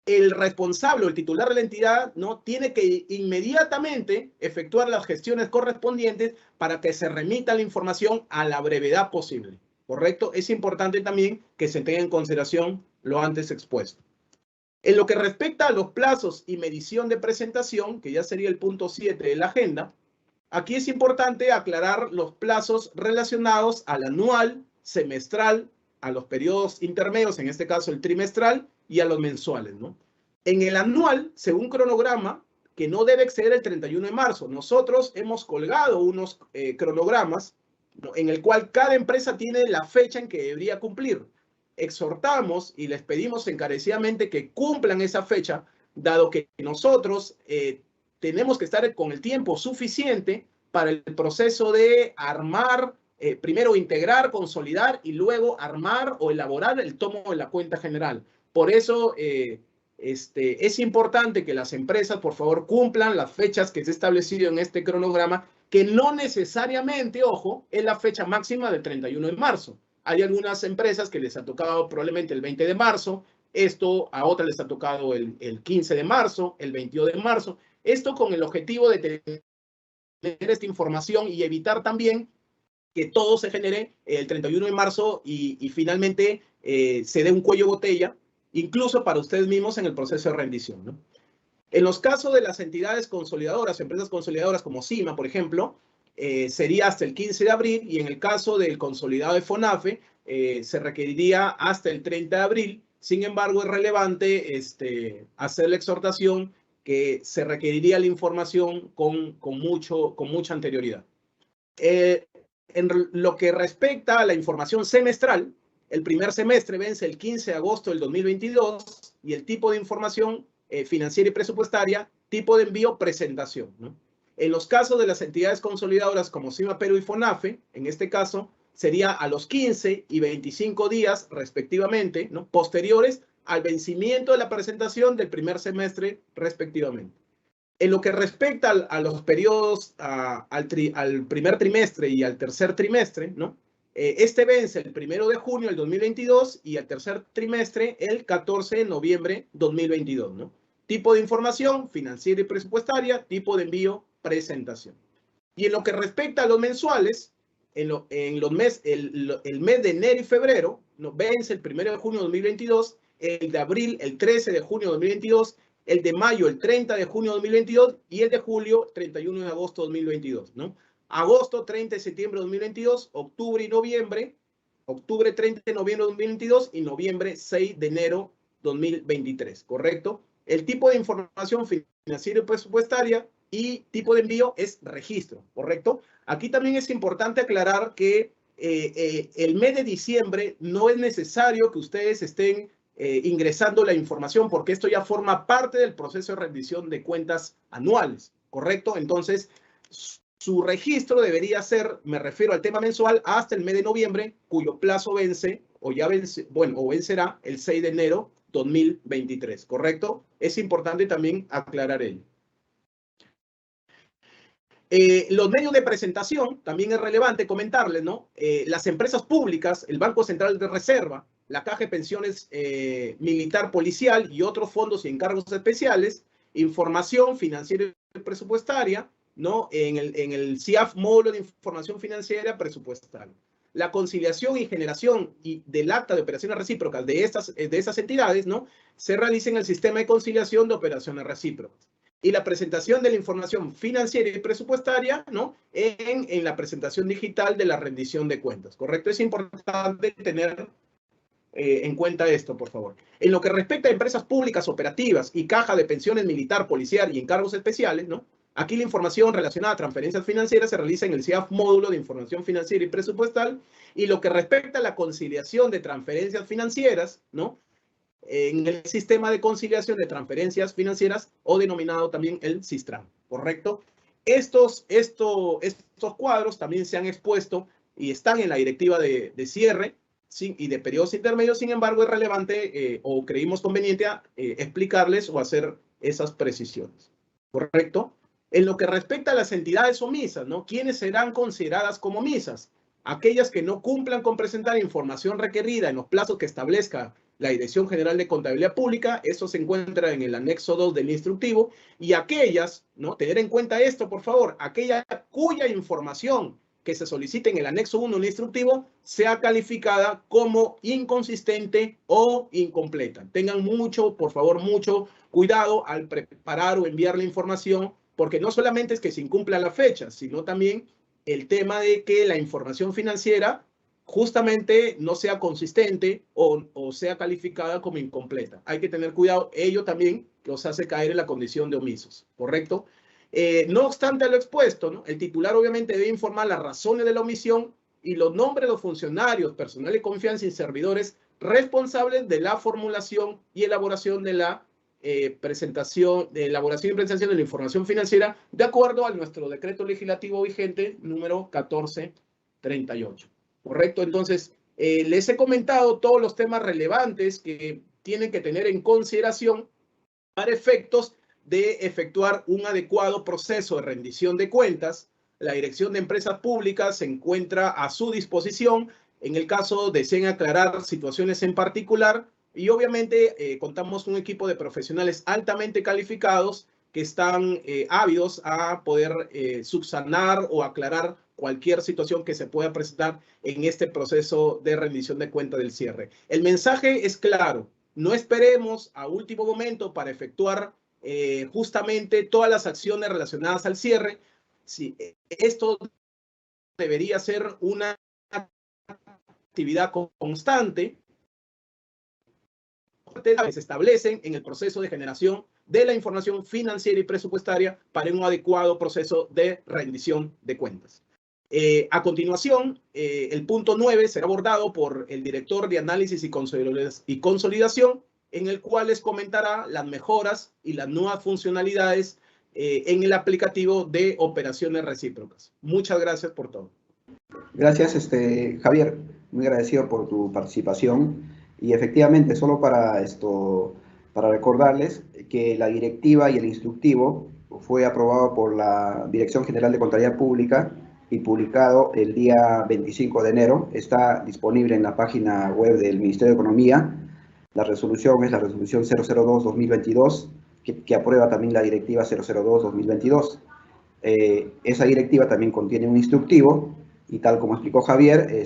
el responsable o el titular de la entidad, ¿no?, tiene que inmediatamente efectuar las gestiones correspondientes para que se remita la información a la brevedad posible, ¿correcto? Es importante también que se tenga en consideración lo antes expuesto. En lo que respecta a los plazos y medición de presentación, que ya sería el punto 7 de la agenda, aquí es importante aclarar los plazos relacionados al anual, semestral, a los periodos intermedios, en este caso el trimestral, y a los mensuales, ¿no? En el anual, según cronograma, que no debe exceder el 31 de marzo. Nosotros hemos colgado unos cronogramas, ¿no?, en el cual cada empresa tiene la fecha en que debería cumplir. Exhortamos y les pedimos encarecidamente que cumplan esa fecha, dado que nosotros tenemos que estar con el tiempo suficiente para el proceso de armar, primero integrar, consolidar y luego armar o elaborar el tomo de la cuenta general. Por eso es importante que las empresas, por favor, cumplan las fechas que se ha establecido en este cronograma, que no necesariamente, ojo, es la fecha máxima del 31 de marzo. Hay algunas empresas que les ha tocado probablemente el 20 de marzo, esto a otras les ha tocado el 15 de marzo, el 22 de marzo. Esto con el objetivo de tener esta información y evitar también que todo se genere el 31 de marzo y finalmente se dé un cuello de botella, incluso para ustedes mismos en el proceso de rendición, ¿no? En los casos de las entidades consolidadoras, empresas consolidadoras como CIMA, por ejemplo, sería hasta el 15 de abril y en el caso del consolidado de FONAFE se requeriría hasta el 30 de abril. Sin embargo, es relevante hacer la exhortación que se requeriría la información con mucha anterioridad. En lo que respecta a la información semestral, el primer semestre vence el 15 de agosto del 2022 y el tipo de información financiera y presupuestaria, tipo de envío, presentación, ¿no? En los casos de las entidades consolidadoras como CIMA Perú y FONAFE, en este caso, sería a los 15 y 25 días respectivamente, ¿no?, posteriores al vencimiento de la presentación del primer semestre respectivamente. En lo que respecta a los periodos, al primer trimestre y al tercer trimestre, ¿no?, este vence el 1 de junio del 2022 y el tercer trimestre el 14 de noviembre 2022, ¿no? Tipo de información, financiera y presupuestaria, tipo de envío, presentación. Y en lo que respecta a los mensuales, el mes de enero y febrero, ¿no?, vence el 1 de junio de 2022, el de abril el 13 de junio de 2022, el de mayo el 30 de junio de 2022 y el de julio 31 de agosto de 2022, ¿no? Agosto 30 de septiembre de 2022, octubre y noviembre, octubre 30 de noviembre de 2022 y noviembre 6 de enero 2023, ¿correcto? El tipo de información financiera y presupuestaria y tipo de envío es registro, ¿correcto? Aquí también es importante aclarar que el mes de diciembre no es necesario que ustedes estén ingresando la información porque esto ya forma parte del proceso de rendición de cuentas anuales, ¿correcto? Entonces, su registro debería ser, me refiero al tema mensual, hasta el mes de noviembre, cuyo plazo vence o ya vence, bueno, o vencerá el 6 de enero 2023, ¿correcto? Es importante también aclarar ello. Los medios de presentación, también es relevante comentarles, ¿no? Las empresas públicas, el Banco Central de Reserva, la Caja de Pensiones Militar Policial y otros fondos y encargos especiales, información financiera y presupuestaria, ¿no?, en el CIAF, módulo de información financiera presupuestaria. La conciliación y generación del acta de operaciones recíprocas de estas entidades, ¿no?, se realiza en el sistema de conciliación de operaciones recíprocas. Y la presentación de la información financiera y presupuestaria, ¿no?, en la presentación digital de la rendición de cuentas, ¿correcto? Es importante tener en cuenta esto, por favor. En lo que respecta a empresas públicas operativas y caja de pensiones militar, policial y encargos especiales, ¿no?, aquí la información relacionada a transferencias financieras se realiza en el CIAF, módulo de información financiera y presupuestal. Y lo que respecta a la conciliación de transferencias financieras, ¿no?, en el sistema de conciliación de transferencias financieras o denominado también el SISTRAN, ¿correcto? Estos cuadros también se han expuesto y están en la directiva de cierre y de periodos intermedios. Sin embargo, es relevante o creímos conveniente explicarles o hacer esas precisiones, ¿correcto? En lo que respecta a las entidades omisas, ¿no?, ¿quiénes serán consideradas como omisas? Aquellas que no cumplan con presentar información requerida en los plazos que establezca la Dirección General de Contabilidad Pública. Esto se encuentra en el anexo 2 del instructivo. Y aquellas, ¿no?, tener en cuenta esto, por favor, aquella cuya información que se solicite en el anexo 1 del instructivo sea calificada como inconsistente o incompleta. Tengan mucho, por favor, mucho cuidado al preparar o enviar la información, porque no solamente es que se incumpla la fecha, sino también el tema de que la información financiera justamente no sea consistente o sea calificada como incompleta. Hay que tener cuidado, ello también los hace caer en la condición de omisos, ¿correcto? No obstante a lo expuesto, ¿no? El titular obviamente debe informar las razones de la omisión y los nombres de los funcionarios, personal de confianza y servidores responsables de la formulación y elaboración de la elaboración y presentación de la información financiera de acuerdo a nuestro decreto legislativo vigente número 1438. ¿Correcto? Entonces, les he comentado todos los temas relevantes que tienen que tener en consideración para efectos de efectuar un adecuado proceso de rendición de cuentas. La Dirección de Empresas Públicas se encuentra a su disposición en el caso deseen aclarar situaciones en particular y obviamente contamos con un equipo de profesionales altamente calificados que están ávidos a poder subsanar o aclarar cualquier situación que se pueda presentar en este proceso de rendición de cuenta del cierre. El mensaje es claro, no esperemos a último momento para efectuar justamente todas las acciones relacionadas al cierre. Sí, esto debería ser una actividad constante que se establecen en el proceso de generación de la información financiera y presupuestaria para un adecuado proceso de rendición de cuentas. A continuación, el punto 9 será abordado por el director de análisis y consolidación, en el cual les comentará las mejoras y las nuevas funcionalidades en el aplicativo de operaciones recíprocas. Muchas gracias por todo. Gracias, Javier. Muy agradecido por tu participación. Y efectivamente, solo para recordarles que la directiva y el instructivo fue aprobado por la Dirección General de Contabilidad Pública y publicado el día 25 de enero. Está disponible en la página web del Ministerio de Economía. La resolución es la resolución 002-2022, que aprueba también la directiva 002-2022. Esa directiva también contiene un instructivo y tal como explicó Javier,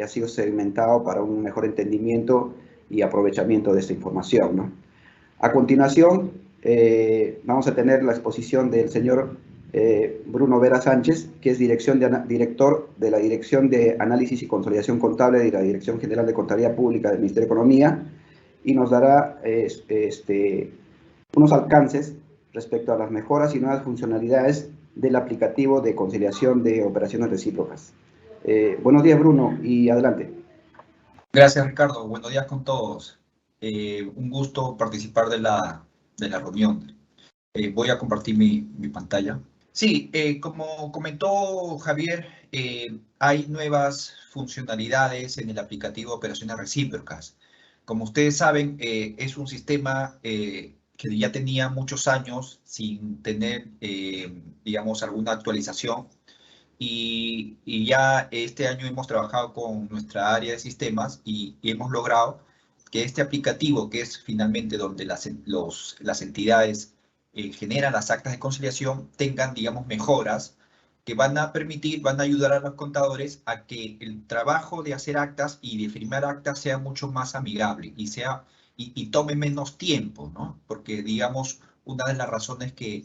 ha sido segmentado para un mejor entendimiento y aprovechamiento de esta información, ¿no? A continuación, vamos a tener la exposición del señor Bruno Vera Sánchez, que es director de la Dirección de Análisis y Consolidación Contable de la Dirección General de Contabilidad Pública del Ministerio de Economía, y nos dará unos alcances respecto a las mejoras y nuevas funcionalidades del aplicativo de conciliación de operaciones recíprocas. Buenos días, Bruno, y adelante. Gracias, Ricardo. Buenos días con todos. Un gusto participar de la reunión. Voy a compartir mi pantalla. Sí, como comentó Javier, hay nuevas funcionalidades en el aplicativo de operaciones recíprocas. Como ustedes saben, es un sistema que ya tenía muchos años sin tener, digamos, alguna actualización. Y ya este año hemos trabajado con nuestra área de sistemas y hemos logrado que este aplicativo, que es finalmente donde las entidades generan las actas de conciliación, tengan, digamos, mejoras que van a permitir, van a ayudar a los contadores a que el trabajo de hacer actas y de firmar actas sea mucho más amigable y tome menos tiempo, ¿no? Porque, digamos, una de las razones que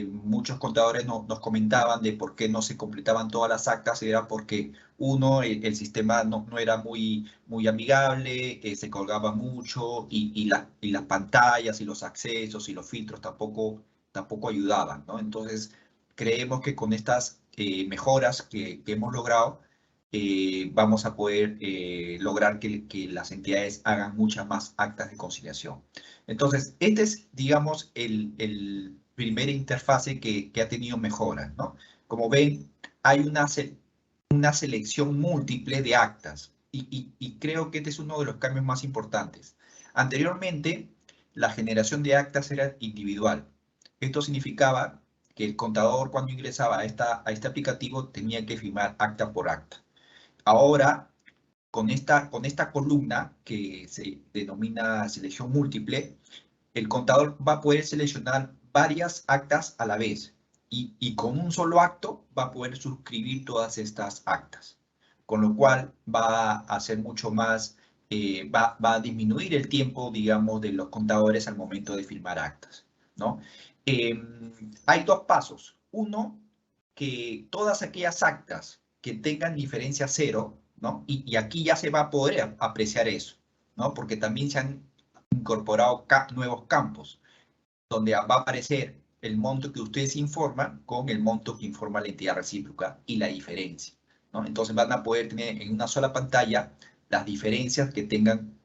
muchos contadores nos comentaban de por qué no se completaban todas las actas era porque, uno, el sistema no era muy amigable, se colgaba mucho y las pantallas y los accesos y los filtros tampoco ayudaban, ¿no? Entonces, creemos que con estas mejoras que hemos logrado, vamos a poder lograr que las entidades hagan muchas más actas de conciliación. Entonces, este es, digamos, el primera interfase que ha tenido mejoras, ¿no? Como ven, hay una selección múltiple de actas y creo que este es uno de los cambios más importantes. Anteriormente, la generación de actas era individual. Esto significaba que el contador, cuando ingresaba a este aplicativo, tenía que firmar acta por acta. Ahora, con esta columna que se denomina selección múltiple, el contador va a poder seleccionar varias actas a la vez. y con un solo acto va a poder suscribir todas estas actas, con lo cual va a ser mucho más, va a disminuir el tiempo, digamos, de los contadores al momento de firmar actas, ¿no? Hay dos pasos. Uno, que todas aquellas actas que tengan diferencia cero, ¿no? Y aquí ya se va a poder apreciar eso, ¿no? Porque también se han incorporado nuevos campos, donde va a aparecer el monto que ustedes informan con el monto que informa la entidad recíproca y la diferencia, ¿no? Entonces van a poder tener en una sola pantalla las diferencias que tengan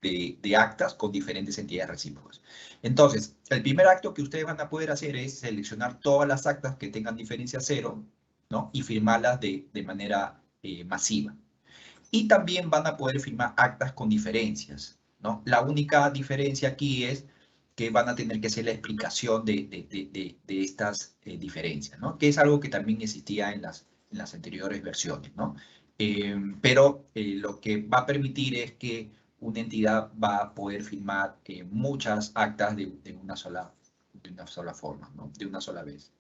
de actas con diferentes entidades recíprocas. Entonces, el primer acto que ustedes van a poder hacer es seleccionar todas las actas que tengan diferencia cero, ¿no? Y firmarlas de manera masiva. Y también van a poder firmar actas con diferencias, ¿no? La única diferencia aquí es que van a tener que hacer la explicación de estas diferencias, ¿no? Que es algo que también existía en las anteriores versiones, ¿no? Pero lo que va a permitir es que una entidad va a poder firmar muchas actas de una sola forma, ¿no? De una sola vez.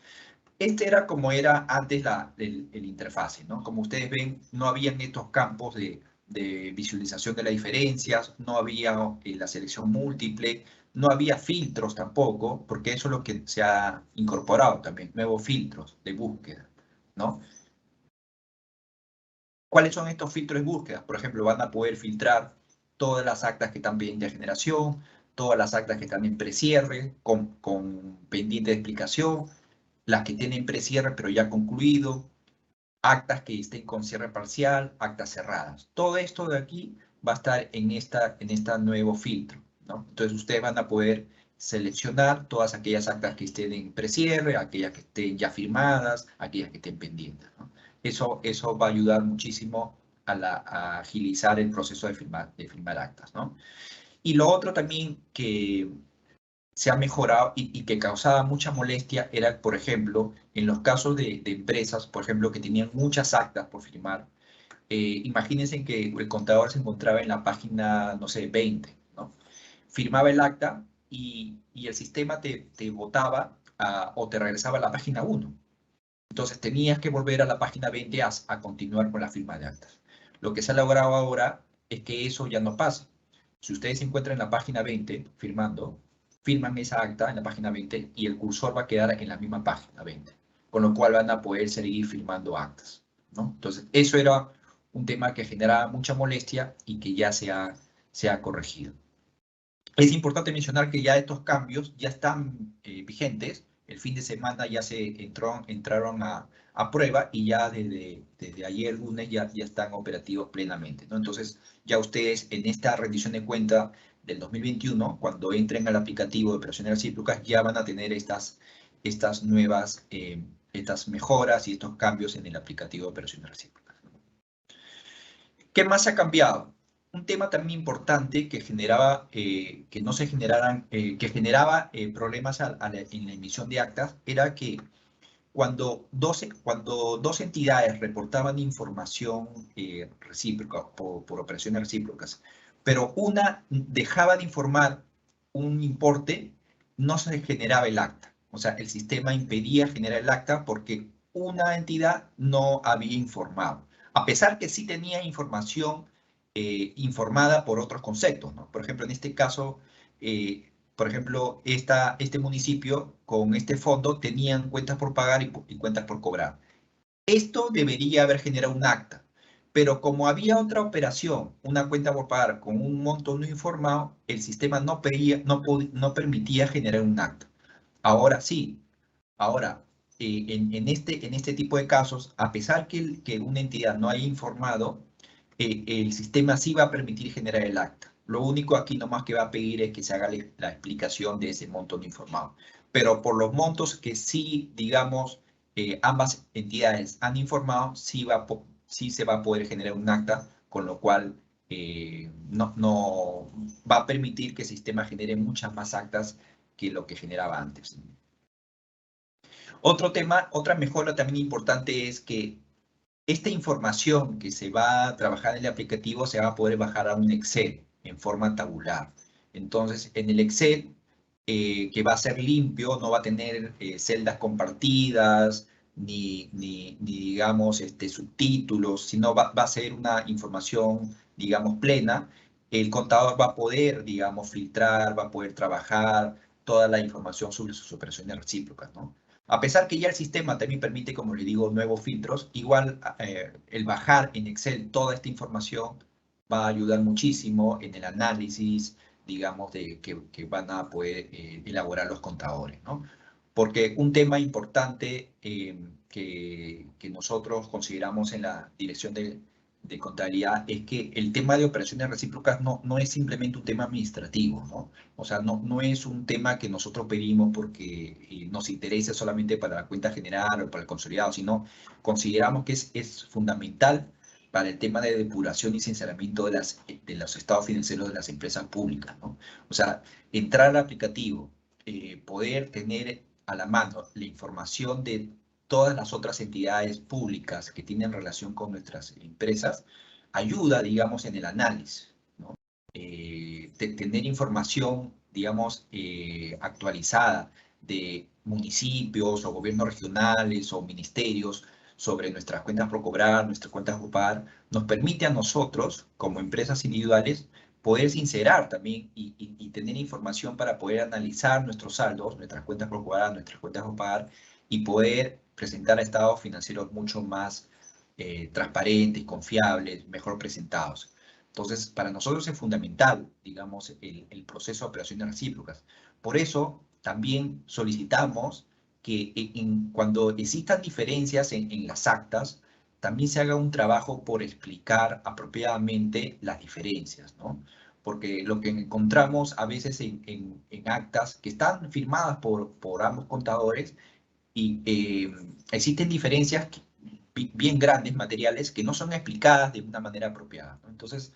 Este era como era antes el interfase, ¿no? Como ustedes ven, no habían estos campos de visualización de las diferencias, no había la selección múltiple, no había filtros tampoco, porque eso es lo que se ha incorporado también, nuevos filtros de búsqueda, ¿no? ¿Cuáles son estos filtros de búsqueda? Por ejemplo, van a poder filtrar todas las actas que están pendientes de generación, todas las actas que están en precierre, con pendiente de explicación, las que tienen precierre pero ya concluido, actas que estén con cierre parcial, actas cerradas. Todo esto de aquí va a estar en esta nuevo filtro, ¿no? Entonces ustedes van a poder seleccionar todas aquellas actas que estén en precierre, aquellas que estén ya firmadas, aquellas que estén pendientes, ¿no? Eso va a ayudar muchísimo a agilizar el proceso de firmar actas, ¿no? Y lo otro también que se ha mejorado y que causaba mucha molestia era, por ejemplo, en los casos de empresas, por ejemplo, que tenían muchas actas por firmar. Imagínense que el contador se encontraba en la página, no sé, 20, ¿no? Firmaba el acta y el sistema te botaba o te regresaba a la página 1. Entonces tenías que volver a la página 20 a continuar con la firma de actas. Lo que se ha logrado ahora es que eso ya no pasa. Si ustedes se encuentran en la página 20 firmando, firman esa acta en la página 20 y el cursor va a quedar en la misma página 20, con lo cual van a poder seguir firmando actas, ¿no? Entonces, eso era un tema que generaba mucha molestia y que ya se ha corregido. Es importante mencionar que ya estos cambios ya están vigentes. El fin de semana ya entraron a prueba y ya desde ayer lunes ya están operativos plenamente, ¿no? Entonces, ya ustedes en esta rendición de cuenta del 2021, cuando entren al aplicativo de operaciones recíprocas, ya van a tener estas nuevas, estas mejoras y estos cambios en el aplicativo de operaciones recíprocas. ¿Qué más ha cambiado? Un tema también importante que generaba, que no se generaran, que generaba problemas en la emisión de actas era que cuando dos entidades reportaban información recíproca por operaciones recíprocas, pero una dejaba de informar un importe, no se generaba el acta. O sea, el sistema impedía generar el acta porque una entidad no había informado, a pesar que sí tenía información informada por otros conceptos, ¿no? Por ejemplo, en este caso, por ejemplo, este municipio con este fondo tenían cuentas por pagar y cuentas por cobrar. Esto debería haber generado un acta, pero como había otra operación, una cuenta por pagar con un monto no informado, el sistema no permitía generar un acta. Ahora sí, ahora, en este tipo de casos, a pesar que una entidad no haya informado, el sistema sí va a permitir generar el acta. Lo único aquí nomás que va a pedir es que se haga la explicación de ese monto no informado. Pero por los montos que sí, digamos, ambas entidades han informado, sí se va a poder generar un acta, con lo cual no va a permitir que el sistema genere muchas más actas que lo que generaba antes. Otro tema, otra mejora también importante es que esta información que se va a trabajar en el aplicativo se va a poder bajar a un Excel en forma tabular. Entonces, en el Excel, que va a ser limpio, no va a tener celdas compartidas, ni digamos, subtítulos, sino va a ser una información, digamos, plena. El contador va a poder, digamos, filtrar, va a poder trabajar toda la información sobre sus operaciones recíprocas, ¿no? A pesar que ya el sistema también permite, como le digo, nuevos filtros, igual el bajar en Excel toda esta información va a ayudar muchísimo en el análisis, digamos, que van a poder elaborar los contadores, ¿no? Porque un tema importante que nosotros consideramos en la dirección de contabilidad es que el tema de operaciones recíprocas no es simplemente un tema administrativo, ¿no? O sea, no es un tema que nosotros pedimos porque nos interese solamente para la cuenta general o para el consolidado, sino consideramos que es fundamental para el tema de depuración y sinceramiento de los estados financieros de las empresas públicas, ¿no? O sea, entrar al aplicativo, poder tener a la mano la información de todas las otras entidades públicas que tienen relación con nuestras empresas, ayuda, digamos, en el análisis, ¿no? Tener información, digamos, actualizada de municipios o gobiernos regionales o ministerios sobre nuestras cuentas por cobrar, nuestras cuentas por pagar, nos permite a nosotros, como empresas individuales, poder sincerar también y tener información para poder analizar nuestros saldos, nuestras cuentas por cobrar, nuestras cuentas por pagar, y poder presentar estados financieros mucho más transparentes, confiables, mejor presentados. Entonces, para nosotros es fundamental, digamos, el proceso de operaciones recíprocas. Por eso, también solicitamos que cuando existan diferencias en las actas, también se haga un trabajo por explicar apropiadamente las diferencias, ¿no? Porque lo que encontramos a veces en actas que están firmadas por ambos contadores y existen diferencias bien grandes, materiales, que no son explicadas de una manera apropiada, ¿no? Entonces,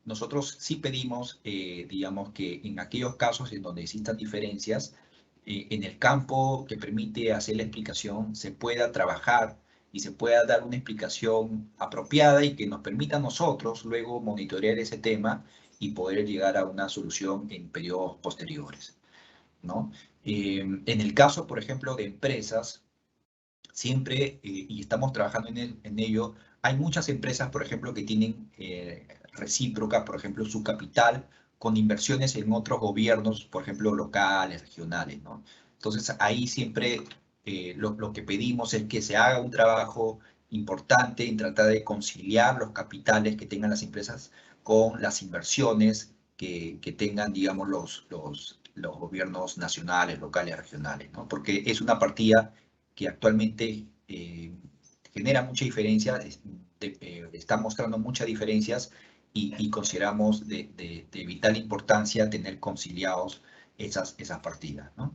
nosotros sí pedimos, digamos, que en aquellos casos en donde existan diferencias, en el campo que permite hacer la explicación, se pueda trabajar y se pueda dar una explicación apropiada y que nos permita a nosotros luego monitorear ese tema y poder llegar a una solución en periodos posteriores, ¿no? En el caso, por ejemplo, de empresas, siempre, y estamos trabajando en ello, hay muchas empresas, por ejemplo, que tienen recíproca, por ejemplo, su capital con inversiones en otros gobiernos, por ejemplo, locales, regionales, ¿no? Entonces, ahí siempre lo que pedimos es que se haga un trabajo importante en tratar de conciliar los capitales que tengan las empresas con las inversiones que tengan, digamos, los gobiernos nacionales, locales, regionales, ¿no? Porque es una partida que actualmente genera mucha diferencia, está mostrando muchas diferencias y consideramos de vital importancia tener conciliados esas partidas, ¿no?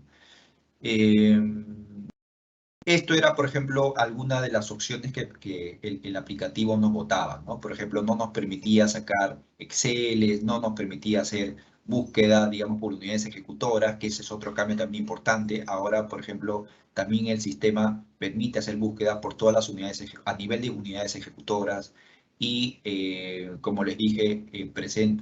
Esto era, por ejemplo, alguna de las opciones que el aplicativo nos botaba, ¿no? Por ejemplo, no nos permitía sacar Excel, no nos permitía hacer búsqueda, digamos, por unidades ejecutoras, que ese es otro cambio también importante. Ahora, por ejemplo, también el sistema permite hacer búsqueda por todas las unidades, a nivel de unidades ejecutoras, y como les dije,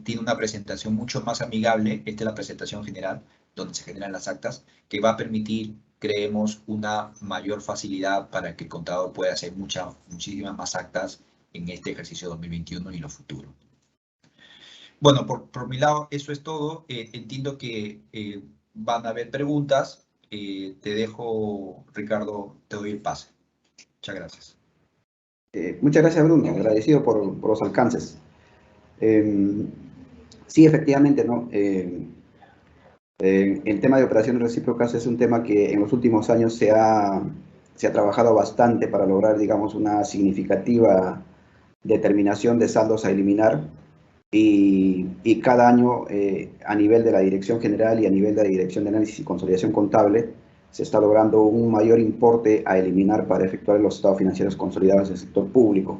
tiene una presentación mucho más amigable. Esta es la presentación general, donde se generan las actas, que va a permitir, creemos, una mayor facilidad para que el contador pueda hacer muchísimas más actas en este ejercicio 2021 y lo futuro. Bueno, por mi lado, eso es todo. Entiendo que van a haber preguntas. Te dejo, Ricardo, te doy el pase. Muchas gracias. Muchas gracias, Bruno. Agradecido por los alcances. Sí, efectivamente, ¿no? El tema de operaciones recíprocas es un tema que en los últimos años se ha trabajado bastante para lograr, digamos, una significativa determinación de saldos a eliminar, y cada año a nivel de la Dirección General y a nivel de la Dirección de Análisis y Consolidación Contable se está logrando un mayor importe a eliminar para efectuar los estados financieros consolidados del sector público.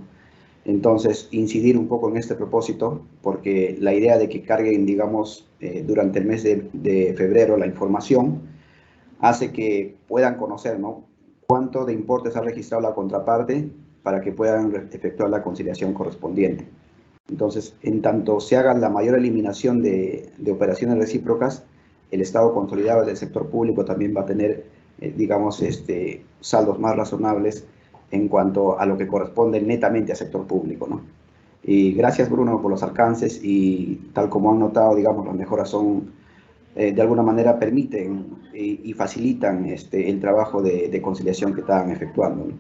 Entonces, incidir un poco en este propósito, porque la idea de que carguen, digamos, durante el mes de febrero la información, hace que puedan conocer, ¿no?, cuánto de importes ha registrado la contraparte para que puedan efectuar la conciliación correspondiente. Entonces, en tanto se haga la mayor eliminación de operaciones recíprocas, el estado consolidado del sector público también va a tener, digamos, saldos más razonables en cuanto a lo que corresponde netamente al sector público, ¿no? Y gracias, Bruno, por los alcances y tal como han notado, digamos, las mejoras son, de alguna manera permiten y facilitan el trabajo de conciliación que están efectuando, ¿no?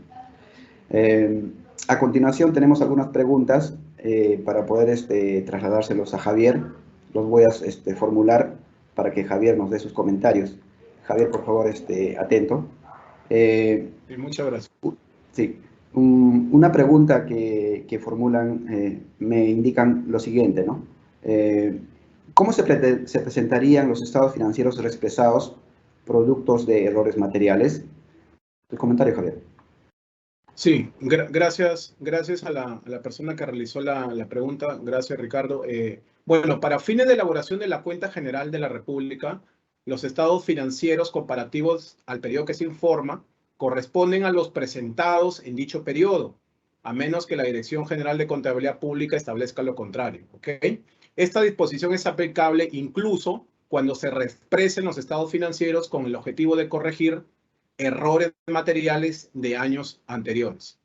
A continuación tenemos algunas preguntas para poder trasladárselos a Javier. Los voy a formular para que Javier nos dé sus comentarios. Javier, por favor, atento. Sí, muchas gracias. Sí, una pregunta que formulan me indican lo siguiente, ¿no? ¿Cómo se presentarían los estados financieros expresados productos de errores materiales? Tu comentario, Javier. Sí, gracias a la persona que realizó la pregunta. Gracias, Ricardo. Bueno, para fines de elaboración de la cuenta general de la República, los estados financieros comparativos al periodo que se informa corresponden a los presentados en dicho periodo, a menos que la Dirección General de Contabilidad Pública establezca lo contrario, ¿ok? Esta disposición es aplicable incluso cuando se reexpresen los estados financieros con el objetivo de corregir errores materiales de años anteriores.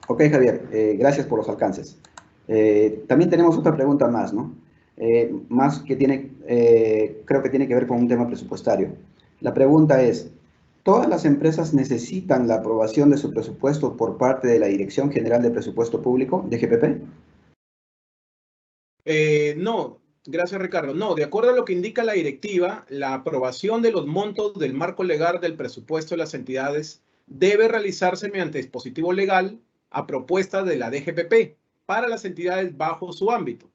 Ok, Javier, gracias por los alcances. También tenemos otra pregunta más, ¿no? Más que creo que tiene que ver con un tema presupuestario. La pregunta es, ¿todas las empresas necesitan la aprobación de su presupuesto por parte de la Dirección General de Presupuesto Público, DGPP? No, gracias, Ricardo. No, de acuerdo a lo que indica la directiva, la aprobación de los montos del marco legal del presupuesto de las entidades debe realizarse mediante dispositivo legal a propuesta de la DGPP para las entidades bajo su ámbito.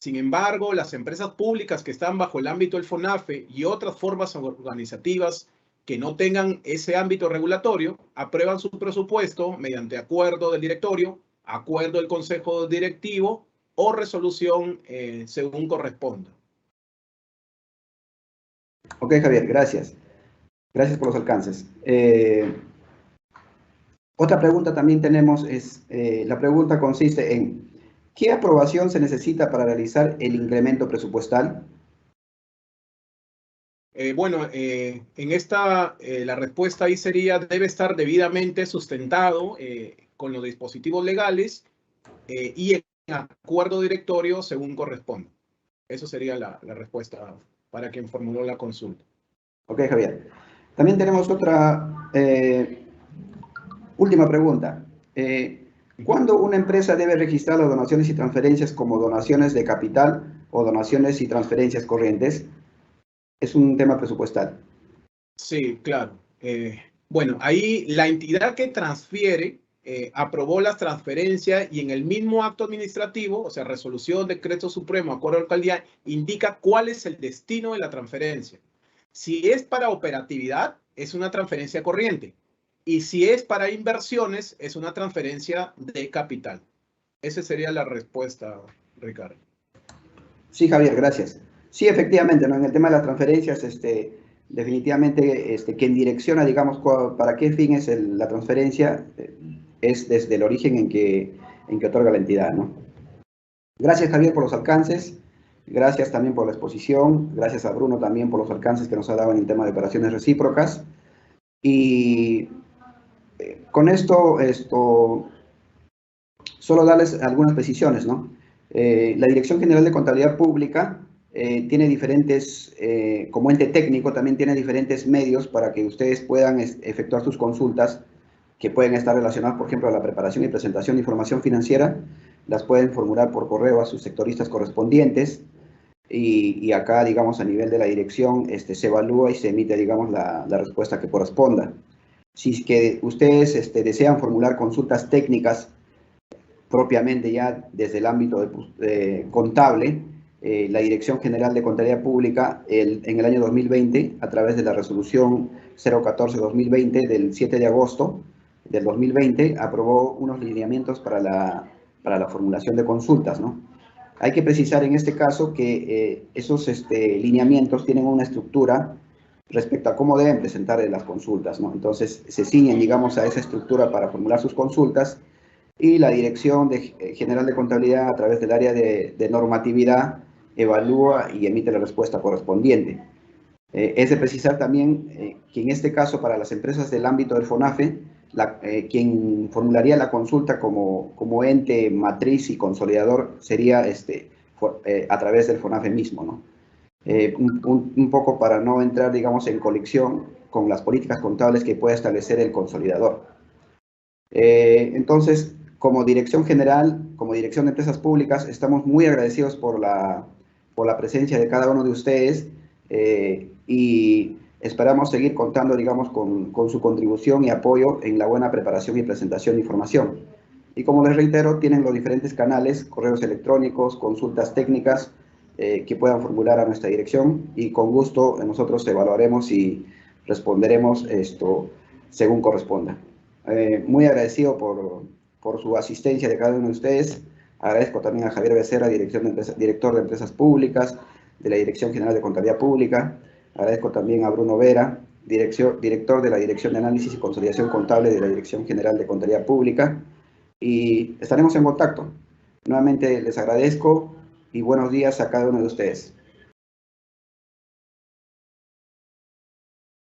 Sin embargo, las empresas públicas que están bajo el ámbito del FONAFE y otras formas organizativas que no tengan ese ámbito regulatorio, aprueban su presupuesto mediante acuerdo del directorio, acuerdo del consejo directivo o resolución según corresponda. Ok, Javier, gracias. Gracias por los alcances. Otra pregunta también tenemos es, la pregunta consiste en, ¿qué aprobación se necesita para realizar el incremento presupuestal? Bueno, en esta, la respuesta ahí sería, debe estar debidamente sustentado con los dispositivos legales y en acuerdo directorio según corresponde. Eso sería la respuesta para quien formuló la consulta. Ok, Javier. También tenemos otra última pregunta. ¿Cuándo una empresa debe registrar las donaciones y transferencias como donaciones de capital o donaciones y transferencias corrientes? Es un tema presupuestal. Sí, claro. Bueno, ahí la entidad que transfiere aprobó las transferencias y en el mismo acto administrativo, o sea, resolución, decreto supremo, acuerdo de alcaldía, indica cuál es el destino de la transferencia. Si es para operatividad, es una transferencia corriente. Y si es para inversiones, es una transferencia de capital. Esa sería la respuesta, Ricardo. Sí, Javier, gracias. Sí, efectivamente, ¿no? En el tema de las transferencias, definitivamente, quien direcciona, digamos, para qué fin es la transferencia, es desde el origen en que otorga la entidad, ¿no? Gracias, Javier, por los alcances. Gracias también por la exposición. Gracias a Bruno también por los alcances que nos ha dado en el tema de operaciones recíprocas. Y con esto, solo darles algunas precisiones, ¿no? La Dirección General de Contabilidad Pública tiene diferentes, como ente técnico, también tiene diferentes medios para que ustedes puedan efectuar sus consultas que pueden estar relacionadas, por ejemplo, a la preparación y presentación de información financiera. Las pueden formular por correo a sus sectoristas correspondientes y acá, digamos, a nivel de la dirección, se evalúa y se emite, digamos, la respuesta que corresponda. Si es que ustedes desean formular consultas técnicas propiamente ya desde el ámbito contable, la Dirección General de Contabilidad Pública en el año 2020, a través de la resolución 014-2020 del 7 de agosto del 2020, aprobó unos lineamientos para la formulación de consultas, ¿no? Hay que precisar en este caso que esos lineamientos tienen una estructura respecto a cómo deben presentar las consultas, ¿no? Entonces, se ciñen, digamos, a esa estructura para formular sus consultas y la Dirección General de Contabilidad, a través del área de normatividad, evalúa y emite la respuesta correspondiente. Es de precisar también que en este caso, para las empresas del ámbito del FONAFE, quien formularía la consulta como ente matriz y consolidador sería a través del FONAFE mismo, ¿no? Un poco para no entrar, digamos, en colisión con las políticas contables que pueda establecer el consolidador. Entonces, como dirección general, como dirección de empresas públicas, estamos muy agradecidos por la presencia de cada uno de ustedes y esperamos seguir contando, digamos, con su contribución y apoyo en la buena preparación y presentación de información. Y como les reitero, tienen los diferentes canales, correos electrónicos, consultas técnicas que puedan formular a nuestra dirección y con gusto nosotros evaluaremos y responderemos esto según corresponda. Muy agradecido por su asistencia de cada uno de ustedes. Agradezco también a Javier Becerra, director de Empresas Públicas, de la Dirección General de Contabilidad Pública. Agradezco también a Bruno Vera, director de la Dirección de Análisis y Consolidación Contable de la Dirección General de Contabilidad Pública. Y estaremos en contacto. Nuevamente les agradezco y buenos días a cada uno de ustedes.